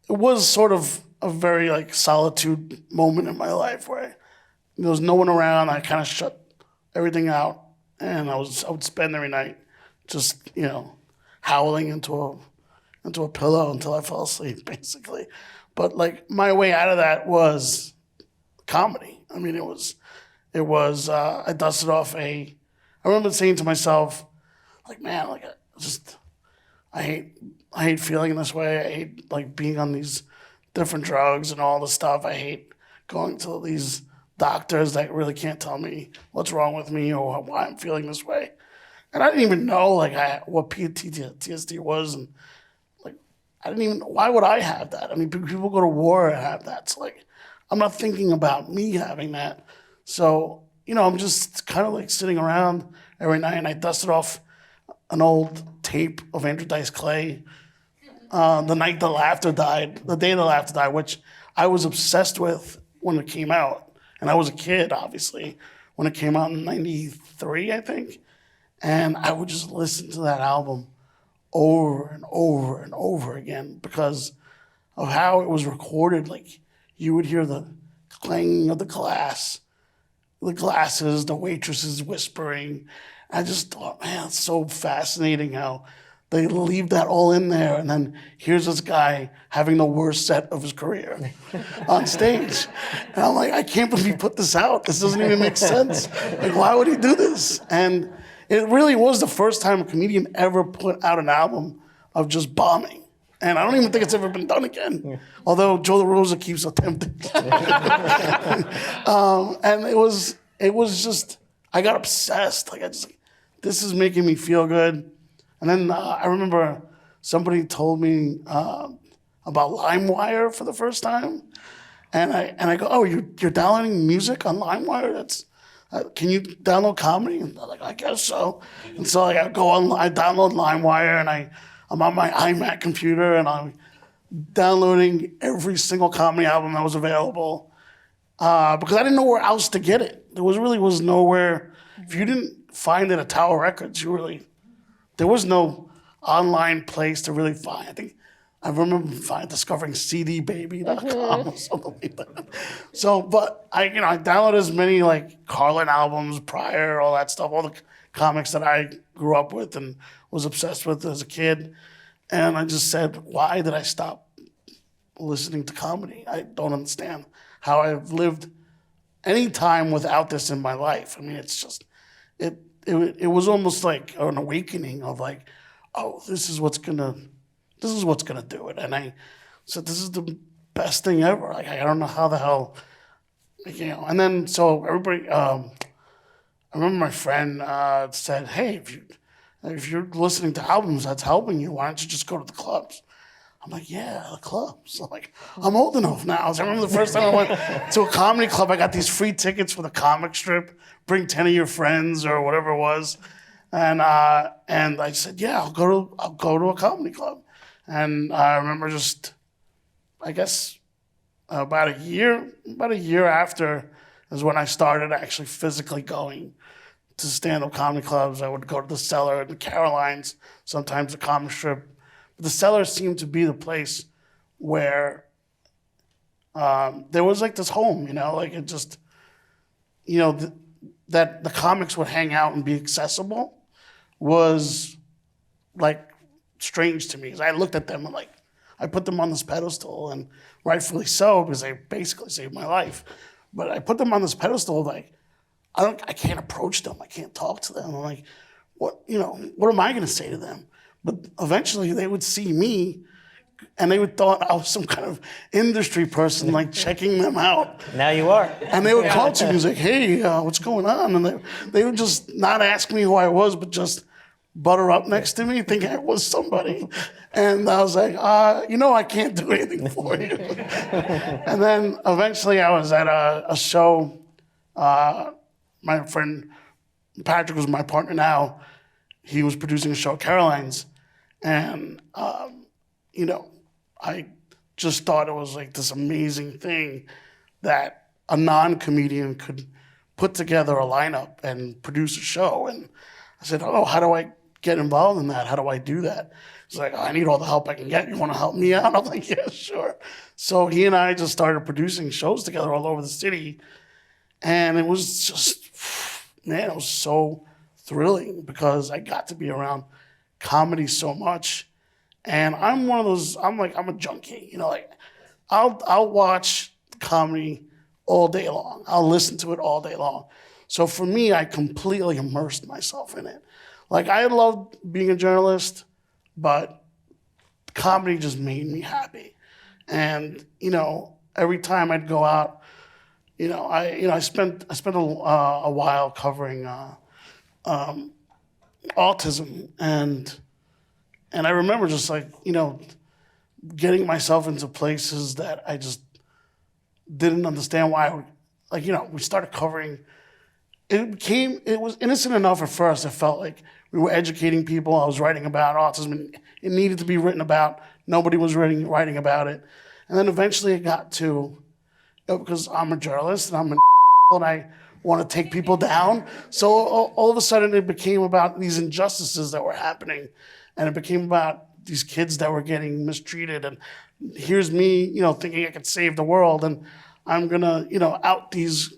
Speaker 3: it was sort of a very like solitude moment in my life where there was no one around. I kind of shut everything out, and I would spend every night just, howling into a pillow until I fell asleep, basically. But like my way out of that was comedy. I mean, it was. I dusted off I remember saying to myself, like, man, like I hate feeling this way. I hate like being on these different drugs and all this stuff. I hate going to these doctors that really can't tell me what's wrong with me or why I'm feeling this way. And I didn't even know like what PTSD was, and like I didn't even. Why would I have that? I mean, people go to war and have that. So like, I'm not thinking about me having that. So I'm just kind of like sitting around every night, and I dusted off an old tape of Andrew Dice Clay. The day the laughter died, which I was obsessed with when it came out, and I was a kid, obviously, when it came out in '93, I think. And I would just listen to that album over and over and over again because of how it was recorded. Like, you would hear the clanging of the glass the glasses, the waitresses whispering. I just thought, man, it's so fascinating how they leave that all in there, and then here's this guy having the worst set of his career on stage. And I'm like, I can't believe he put this out. This doesn't even make sense. Like, why would he do this? And it really was the first time a comedian ever put out an album of just bombing. And I don't even think it's ever been done again, although Joe DeRosa keeps attempting. And it was just, I got obsessed. Like, this is making me feel good. And then I remember somebody told me about LimeWire for the first time. And I go, oh, you're downloading music on LimeWire? That's can you download comedy? And they're like, I guess so. And so I go on, I download LimeWire, and I'm on my iMac computer, and I'm downloading every single comedy album that was available because I didn't know where else to get it. There was nowhere. If you didn't find it at Tower Records, there was no online place to really find. I think I remember discovering CDBaby.com or something like that. So, but I downloaded as many like Carlin albums prior, all that stuff, all the comics that I grew up with and was obsessed with as a kid. And I just said, why did I stop listening to comedy? I don't understand how I've lived any time without this in my life. I mean, it's just, it was almost like an awakening of like, oh, this is what's gonna do it. And I said, this is the best thing ever. Like, I don't know how the hell, and then, so everybody, I remember my friend said, hey, if you're listening to albums that's helping you, why don't you just go to the clubs? I'm like, yeah, the clubs. I'm old enough now. So I remember the first time I went to a comedy club, I got these free tickets for the comic strip, bring 10 of your friends or whatever it was. And I said, yeah, I'll go to a comedy club. And I remember just, I guess about a year after is when I started actually physically going to stand-up comedy clubs. I would go to the Cellar, the Carolines, sometimes the comic strip. But the Cellar seemed to be the place where there was like this home, like it just, that the comics would hang out and be accessible was like strange to me. Because I looked at them and like, I put them on this pedestal, and rightfully so, because they basically saved my life. But I put them on this pedestal like, I can't approach them. I can't talk to them. I'm like, what am I going to say to them? But eventually they would see me and they would thought I was some kind of industry person, like checking them out.
Speaker 2: Now you are.
Speaker 3: And they would call to me and say, hey, what's going on? And they would just not ask me who I was, but just butter up next to me, thinking I was somebody. And I was like, I can't do anything for you. And then eventually I was at a show. My friend Patrick was my partner now. He was producing a show at Caroline's. And, I just thought it was like this amazing thing that a non-comedian could put together a lineup and produce a show. And I said, oh, how do I get involved in that? How do I do that? He's like, I need all the help I can get. You want to help me out? I'm like, yeah, sure. So he and I just started producing shows together all over the city. And it was just, man, it was so thrilling because I got to be around comedy so much. And I'm one of those, I'm a junkie, I'll watch comedy all day long. I'll listen to it all day long. So for me, I completely immersed myself in it. Like, I loved being a journalist, but comedy just made me happy. And, every time I'd go out, I spent a while covering autism, and I remember just like, getting myself into places that I just didn't understand why we started covering. It was innocent enough at first. It felt like we were educating people. I was writing about autism, and it needed to be written about. Nobody was writing about it. And then eventually it got to, because I'm a journalist and I'm an and I want to take people down. So all of a sudden it became about these injustices that were happening. And it became about these kids that were getting mistreated. And here's me, thinking I could save the world. And I'm going to, out these,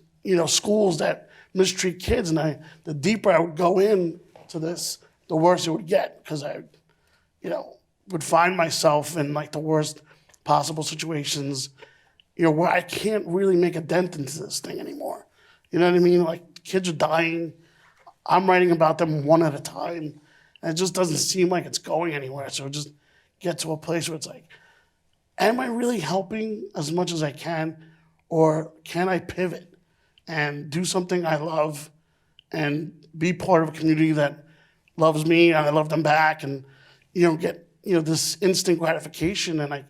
Speaker 3: schools that mistreat kids. And the deeper I would go into this, the worse it would get, because I, would find myself in like the worst possible situations, where I can't really make a dent into this thing anymore. You know what I mean? Like, kids are dying. I'm writing about them one at a time. And it just doesn't seem like it's going anywhere. So it just gets to a place where it's like, am I really helping as much as I can? Or can I pivot and do something I love and be part of a community that loves me and I love them back, and, get, this instant gratification. And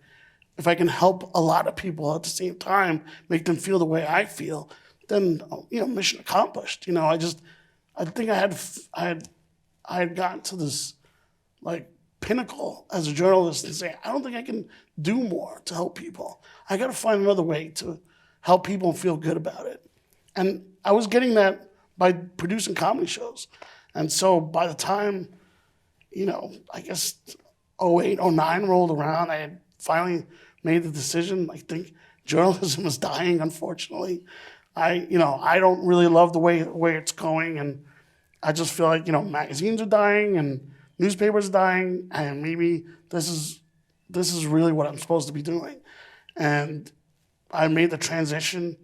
Speaker 3: if I can help a lot of people at the same time, make them feel the way I feel, then, mission accomplished. I think I had gotten to this like pinnacle as a journalist and say, I don't think I can do more to help people. I got to find another way to help people feel good about it. And I was getting that by producing comedy shows. And so by the time, I guess 08, 09 rolled around, I had finally made the decision. I think journalism is dying, unfortunately. I don't really love the way it's going, and I just feel like, magazines are dying and newspapers are dying, and maybe this is really what I'm supposed to be doing. And I made the transition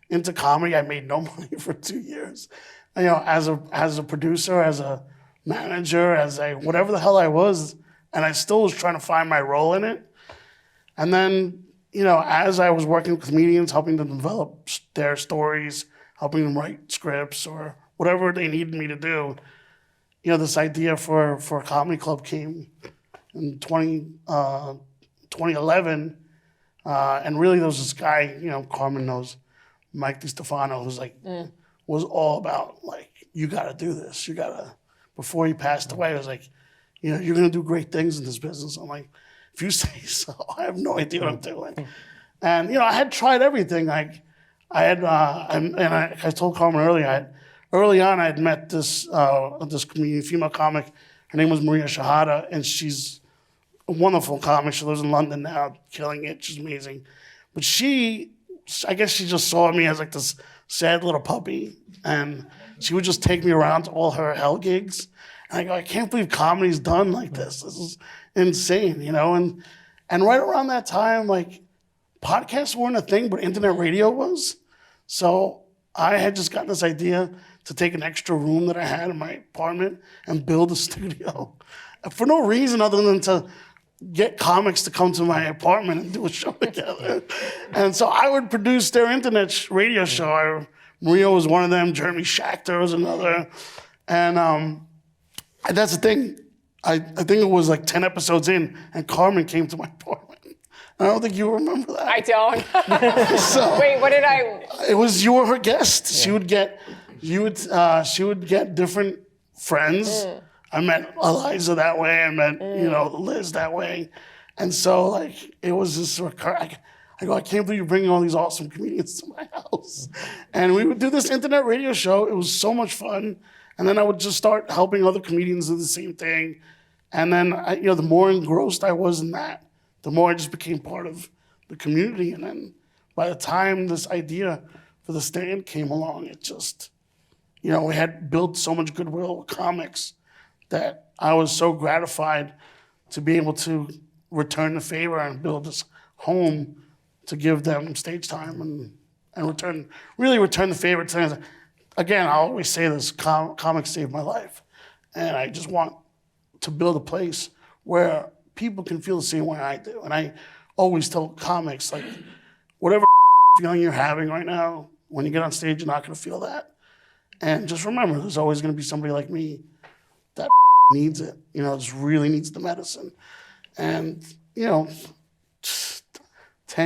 Speaker 3: into comedy. I made no money for 2 years. As a producer, as a manager, as a whatever the hell I was, and I still was trying to find my role in it. And then, as I was working with comedians, helping them develop their stories, helping them write scripts or whatever they needed me to do, this idea for a comedy club came in 2011. And really there was this guy, Carmen knows, Mike DiStefano, who's like, was all about like, you got to do this. You got to, before he passed away, I was like, you're going to do great things in this business. I'm like, if you say so, I have no idea what I'm doing. And, I had tried everything. I told Carmen earlier, early on I had met this comedian, female comic. Her name was Maria Shahada, and she's a wonderful comic. She lives in London now, killing it. She's amazing. But I guess she just saw me as like this sad little puppy, and she would just take me around to all her hell gigs. And I go, I can't believe comedy's done like this. This is insane, And right around that time, like, podcasts weren't a thing, but internet radio was. So I had just gotten this idea to take an extra room that I had in my apartment and build a studio for no reason other than to get comics to come to my apartment and do a show together. And so I would produce their internet radio show. Maria was one of them. Jeremy Schachter was another. And that's the thing. I think it was like 10 episodes in, and Carmen came to my apartment. I don't think you remember that.
Speaker 4: I don't.
Speaker 3: So,
Speaker 4: wait, what did I?
Speaker 3: It was you were her guest. Yeah. She would get different friends. I met Eliza that way. I met Liz that way, and so like it was just I go, I can't believe you're bringing all these awesome comedians to my house. And we would do this internet radio show. It was so much fun. And then I would just start helping other comedians do the same thing. And then, the more engrossed I was in that, the more I just became part of the community. And then by the time this idea for the stand came along, it just, we had built so much goodwill with comics that I was so gratified to be able to return the favor and build this home to give them stage time and return the favor to them. Again, I always say this, comics saved my life. And I just want to build a place where people can feel the same way I do. And I always tell comics, like, whatever feeling you're having right now, when you get on stage, you're not going to feel that. And just remember, there's always going to be somebody like me that needs it, just really needs the medicine. And, 10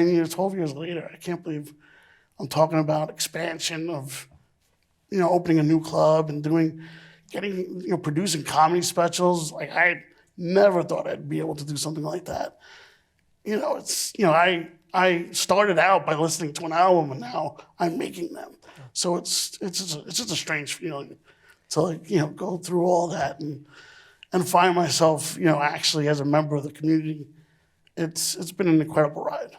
Speaker 3: years, 12 years later, I can't believe I'm talking about expansion of, opening a new club and producing comedy specials. Like, I never thought I'd be able to do something like that. I started out by listening to an album, and now I'm making them. So it's just a strange feeling to go through all that and find myself, actually as a member of the community. It's been an incredible ride.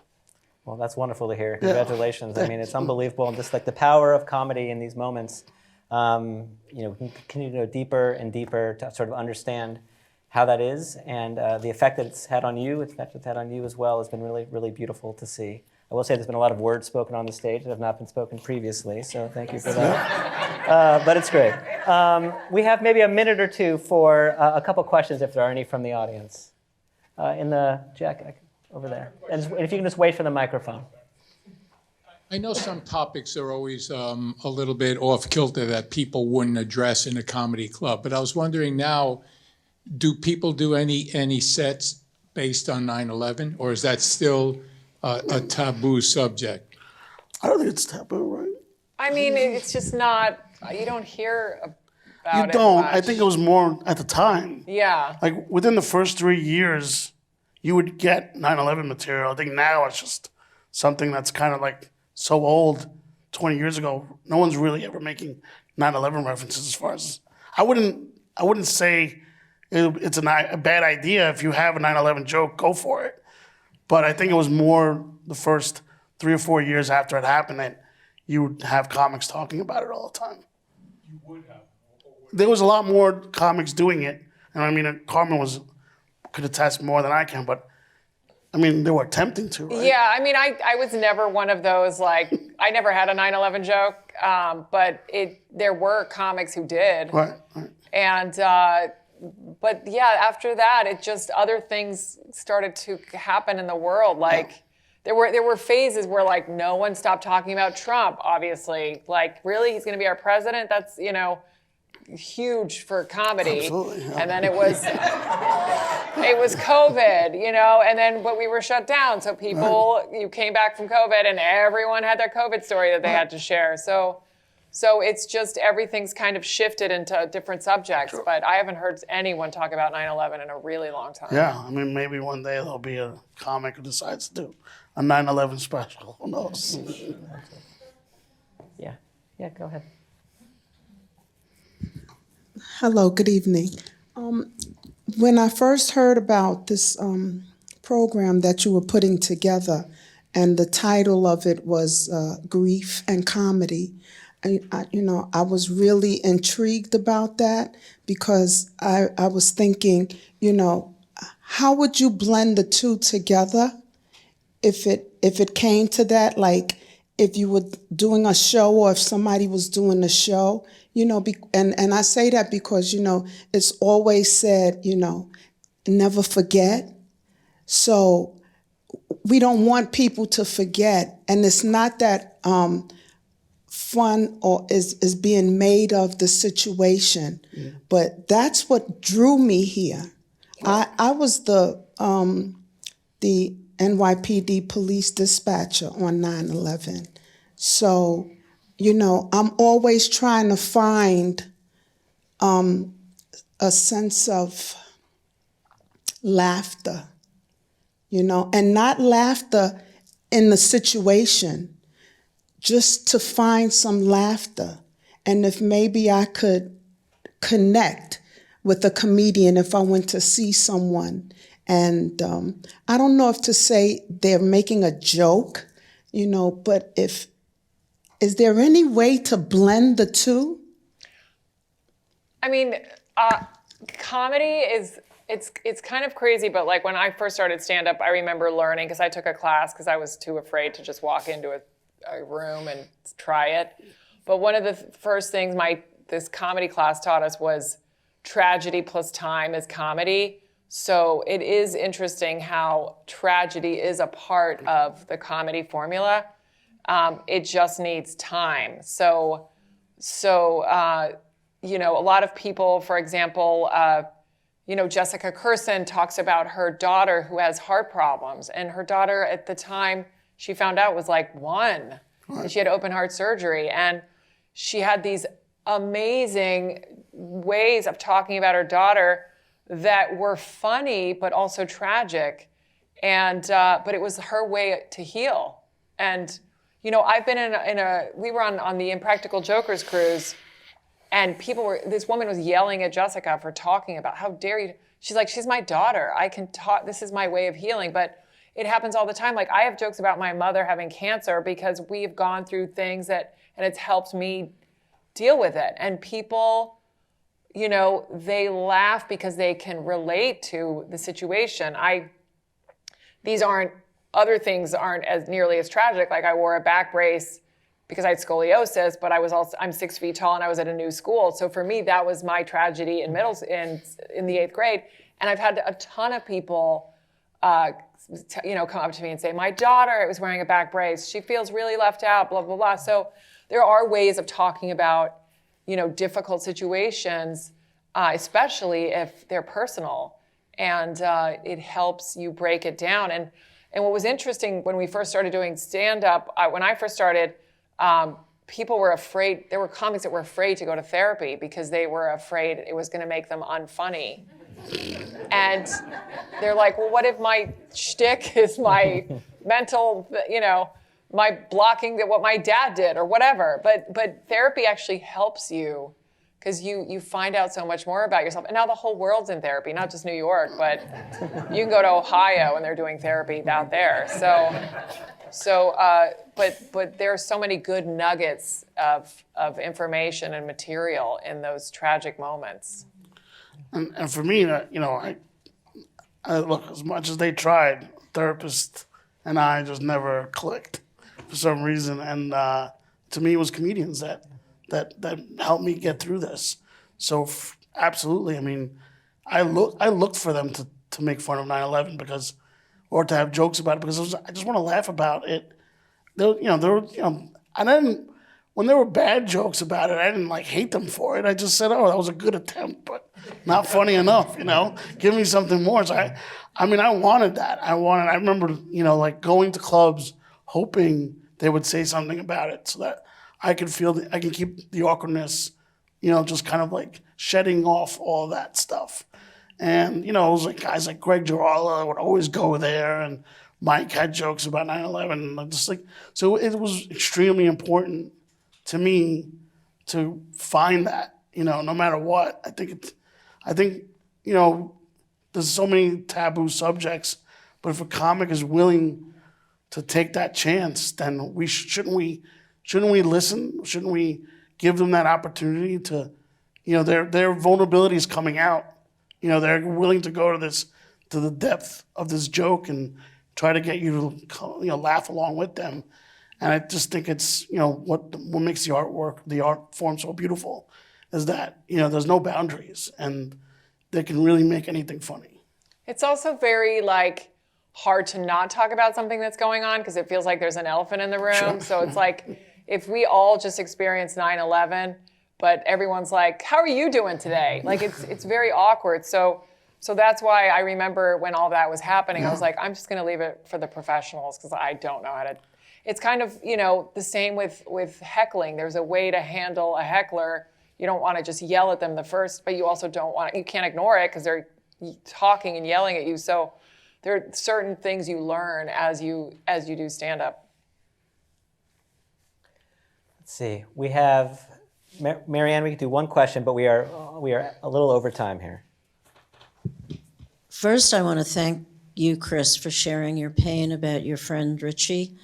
Speaker 2: Well, that's wonderful to hear. Congratulations. Yeah. I mean, it's unbelievable. And just like the power of comedy in these moments. We can continue to go deeper and deeper to sort of understand how that is, and the effect that it's had on you, the effect it's had on you as well, has been really, really beautiful to see. I will say there's been a lot of words spoken on the stage that have not been spoken previously, so thank you for that. But it's great. We have maybe a minute or two for a couple questions, if there are any from the audience. Jack, over there. And if you can just wait for the microphone.
Speaker 5: I know some topics are always a little bit off kilter that people wouldn't address in a comedy club, but I was wondering now, do people do any sets based on 9/11, or is that still a taboo subject?
Speaker 3: I don't think it's taboo, right?
Speaker 4: I mean, it's just not, you don't hear about it
Speaker 3: You don't.
Speaker 4: much.
Speaker 3: I think it was more at the time.
Speaker 4: Yeah.
Speaker 3: Like within the first 3 years, you would get 9/11 material. I think now it's just something that's kind of like so old. 20 years ago, no one's really ever making 9/11 references. As far as I wouldn't say it's a bad idea. If you have a 9/11 joke, go for it. But I think it was more the first 3 or 4 years after it happened that you would have comics talking about it all the time.
Speaker 5: You would have.
Speaker 3: There was a lot more comics doing it, and I mean, Carmen could attest more than I can, but I mean, they were attempting to, right?
Speaker 4: Yeah, I mean, I was never one of those, like, I never had a 9/11 joke, but there were comics who did.
Speaker 3: Right.
Speaker 4: And, but yeah, after that, it just, other things started to happen in the world. Like, there were phases where, like, no one stopped talking about Trump, obviously. Like, really, he's going to be our president? That's, huge for comedy.
Speaker 3: Absolutely, yeah.
Speaker 4: And then it was COVID, but we were shut down. So you came back from COVID and everyone had their COVID story that they had to share. So it's just, everything's kind of shifted into different subjects, but I haven't heard anyone talk about 9/11 in a really long time.
Speaker 3: Yeah, I mean, maybe one day there'll be a comic who decides to do a 9/11 special. Who knows?
Speaker 2: Yeah, go ahead.
Speaker 6: Hello, good evening. When I first heard about this program that you were putting together, and the title of it was Grief and Comedy, I was really intrigued about that, because I was thinking, how would you blend the two together if it came to that? Like, if you were doing a show, or if somebody was doing a show, and I say that because, it's always said, never forget. So we don't want people to forget. And it's not that fun or is being made of the situation, but that's what drew me here. I was the NYPD police dispatcher on 9/11. So, I'm always trying to find a sense of laughter, and not laughter in the situation, just to find some laughter. And if maybe I could connect with a comedian if I went to see someone. And I don't know if to say they're making a joke, but is there any way to blend the two?
Speaker 4: I mean, comedy it's kind of crazy, but like when I first started stand-up, I remember learning, because I took a class because I was too afraid to just walk into a room and try it. But one of the first things this comedy class taught us was tragedy plus time is comedy. So it is interesting how tragedy is a part of the comedy formula. It just needs time. So a lot of people, for example, Jessica Kirson talks about her daughter who has heart problems, and her daughter at the time she found out was like 1, and she had open heart surgery, and she had these amazing ways of talking about her daughter that were funny but also tragic, and but it was her way to heal. And I've been we were on the Impractical Jokers cruise, and this woman was yelling at Jessica for talking about, how dare you? She's like, she's my daughter. I can talk, this is my way of healing. But it happens all the time. Like, I have jokes about my mother having cancer because we've gone through things and it's helped me deal with it. And people, you know, they laugh because they can relate to the situation. Other things aren't as nearly as tragic. Like I wore a back brace because I had scoliosis, but I'm 6 feet tall and I was at a new school. So for me, that was my tragedy in in the 8th grade. And I've had a ton of people, come up to me and say, my daughter was wearing a back brace. She feels really left out, blah, blah, blah. So there are ways of talking about, you know, difficult situations, especially if they're personal. And it helps you break it down. And what was interesting when we first started doing stand-up, when I first started, people were afraid. There were comics that were afraid to go to therapy because they were afraid it was going to make them unfunny. And they're like, well, what if my shtick is my mental, you know, my blocking what my dad did or whatever. But therapy actually helps you because you find out so much more about yourself. And now the whole world's in therapy, not just New York, but you can go to Ohio and they're doing therapy out there. But there are so many good nuggets of information and material in those tragic moments.
Speaker 3: And for me, you know, I look, as much as they tried, therapist and I just never clicked for some reason. And to me, it was comedians that helped me get through this. So absolutely, I mean, I looked for them to make fun of 9/11 or to have jokes about it because I just want to laugh about it. When there were bad jokes about it, I didn't like hate them for it. I just said, oh, that was a good attempt, but not funny enough, you know? Give me something more. So I wanted that. I remember, you know, like going to clubs hoping they would say something about it so that I could I can keep the awkwardness, you know, just kind of like shedding off all that stuff. And, you know, it was like guys like Greg Giraldo would always go there, and Mike had jokes about 9/11. Just like, so it was extremely important to me to find that, you know, no matter what. I think, you know, there's so many taboo subjects, but if a comic is willing to take that chance, then shouldn't we listen? Shouldn't we give them that opportunity to, you know, their vulnerability is coming out. You know, they're willing to go to the depth of this joke and try to get you to, you know, laugh along with them. And I just think it's, you know, what makes the art form so beautiful is that, you know, there's no boundaries and they can really make anything funny.
Speaker 4: It's also very like hard to not talk about something that's going on because it feels like there's an elephant in the room.
Speaker 3: Sure.
Speaker 4: So it's like if we all just experienced 9/11, but everyone's like, how are you doing today? Like it's very awkward. So that's why I remember when all that was happening, I was like, I'm just going to leave it for the professionals because I don't know how to. It's kind of, you know, the same with heckling. There's a way to handle a heckler. You don't want to just yell at them the first, but you also you can't ignore it because they're talking and yelling at you. So there are certain things you learn as you do stand up.
Speaker 2: Let's see. We have Marianne. We could do one question, but we are a little over time here.
Speaker 7: First, I want to thank you, Cris, for sharing your pain about your friend Richie.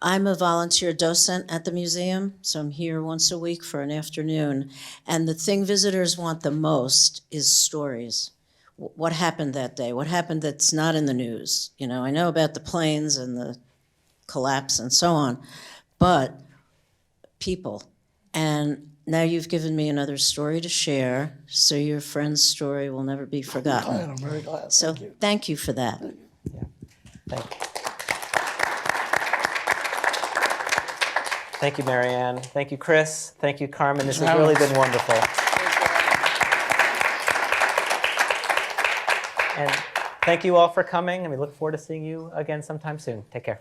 Speaker 7: I'm a volunteer docent at the museum, so I'm here once a week for an afternoon. And the thing visitors want the most is stories. What happened that day? What happened that's not in the news? You know, I know about the planes and the collapse and so on, but people. And now you've given me another story to share, so your friend's story will never be forgotten.
Speaker 3: I'm very glad.
Speaker 7: So thank you for that.
Speaker 2: Yeah. Thank you. Thank you, Marianne. Thank you, Cris. Thank you, Carmen. This has really been wonderful. And thank you all for coming, and we look forward to seeing you again sometime soon. Take care.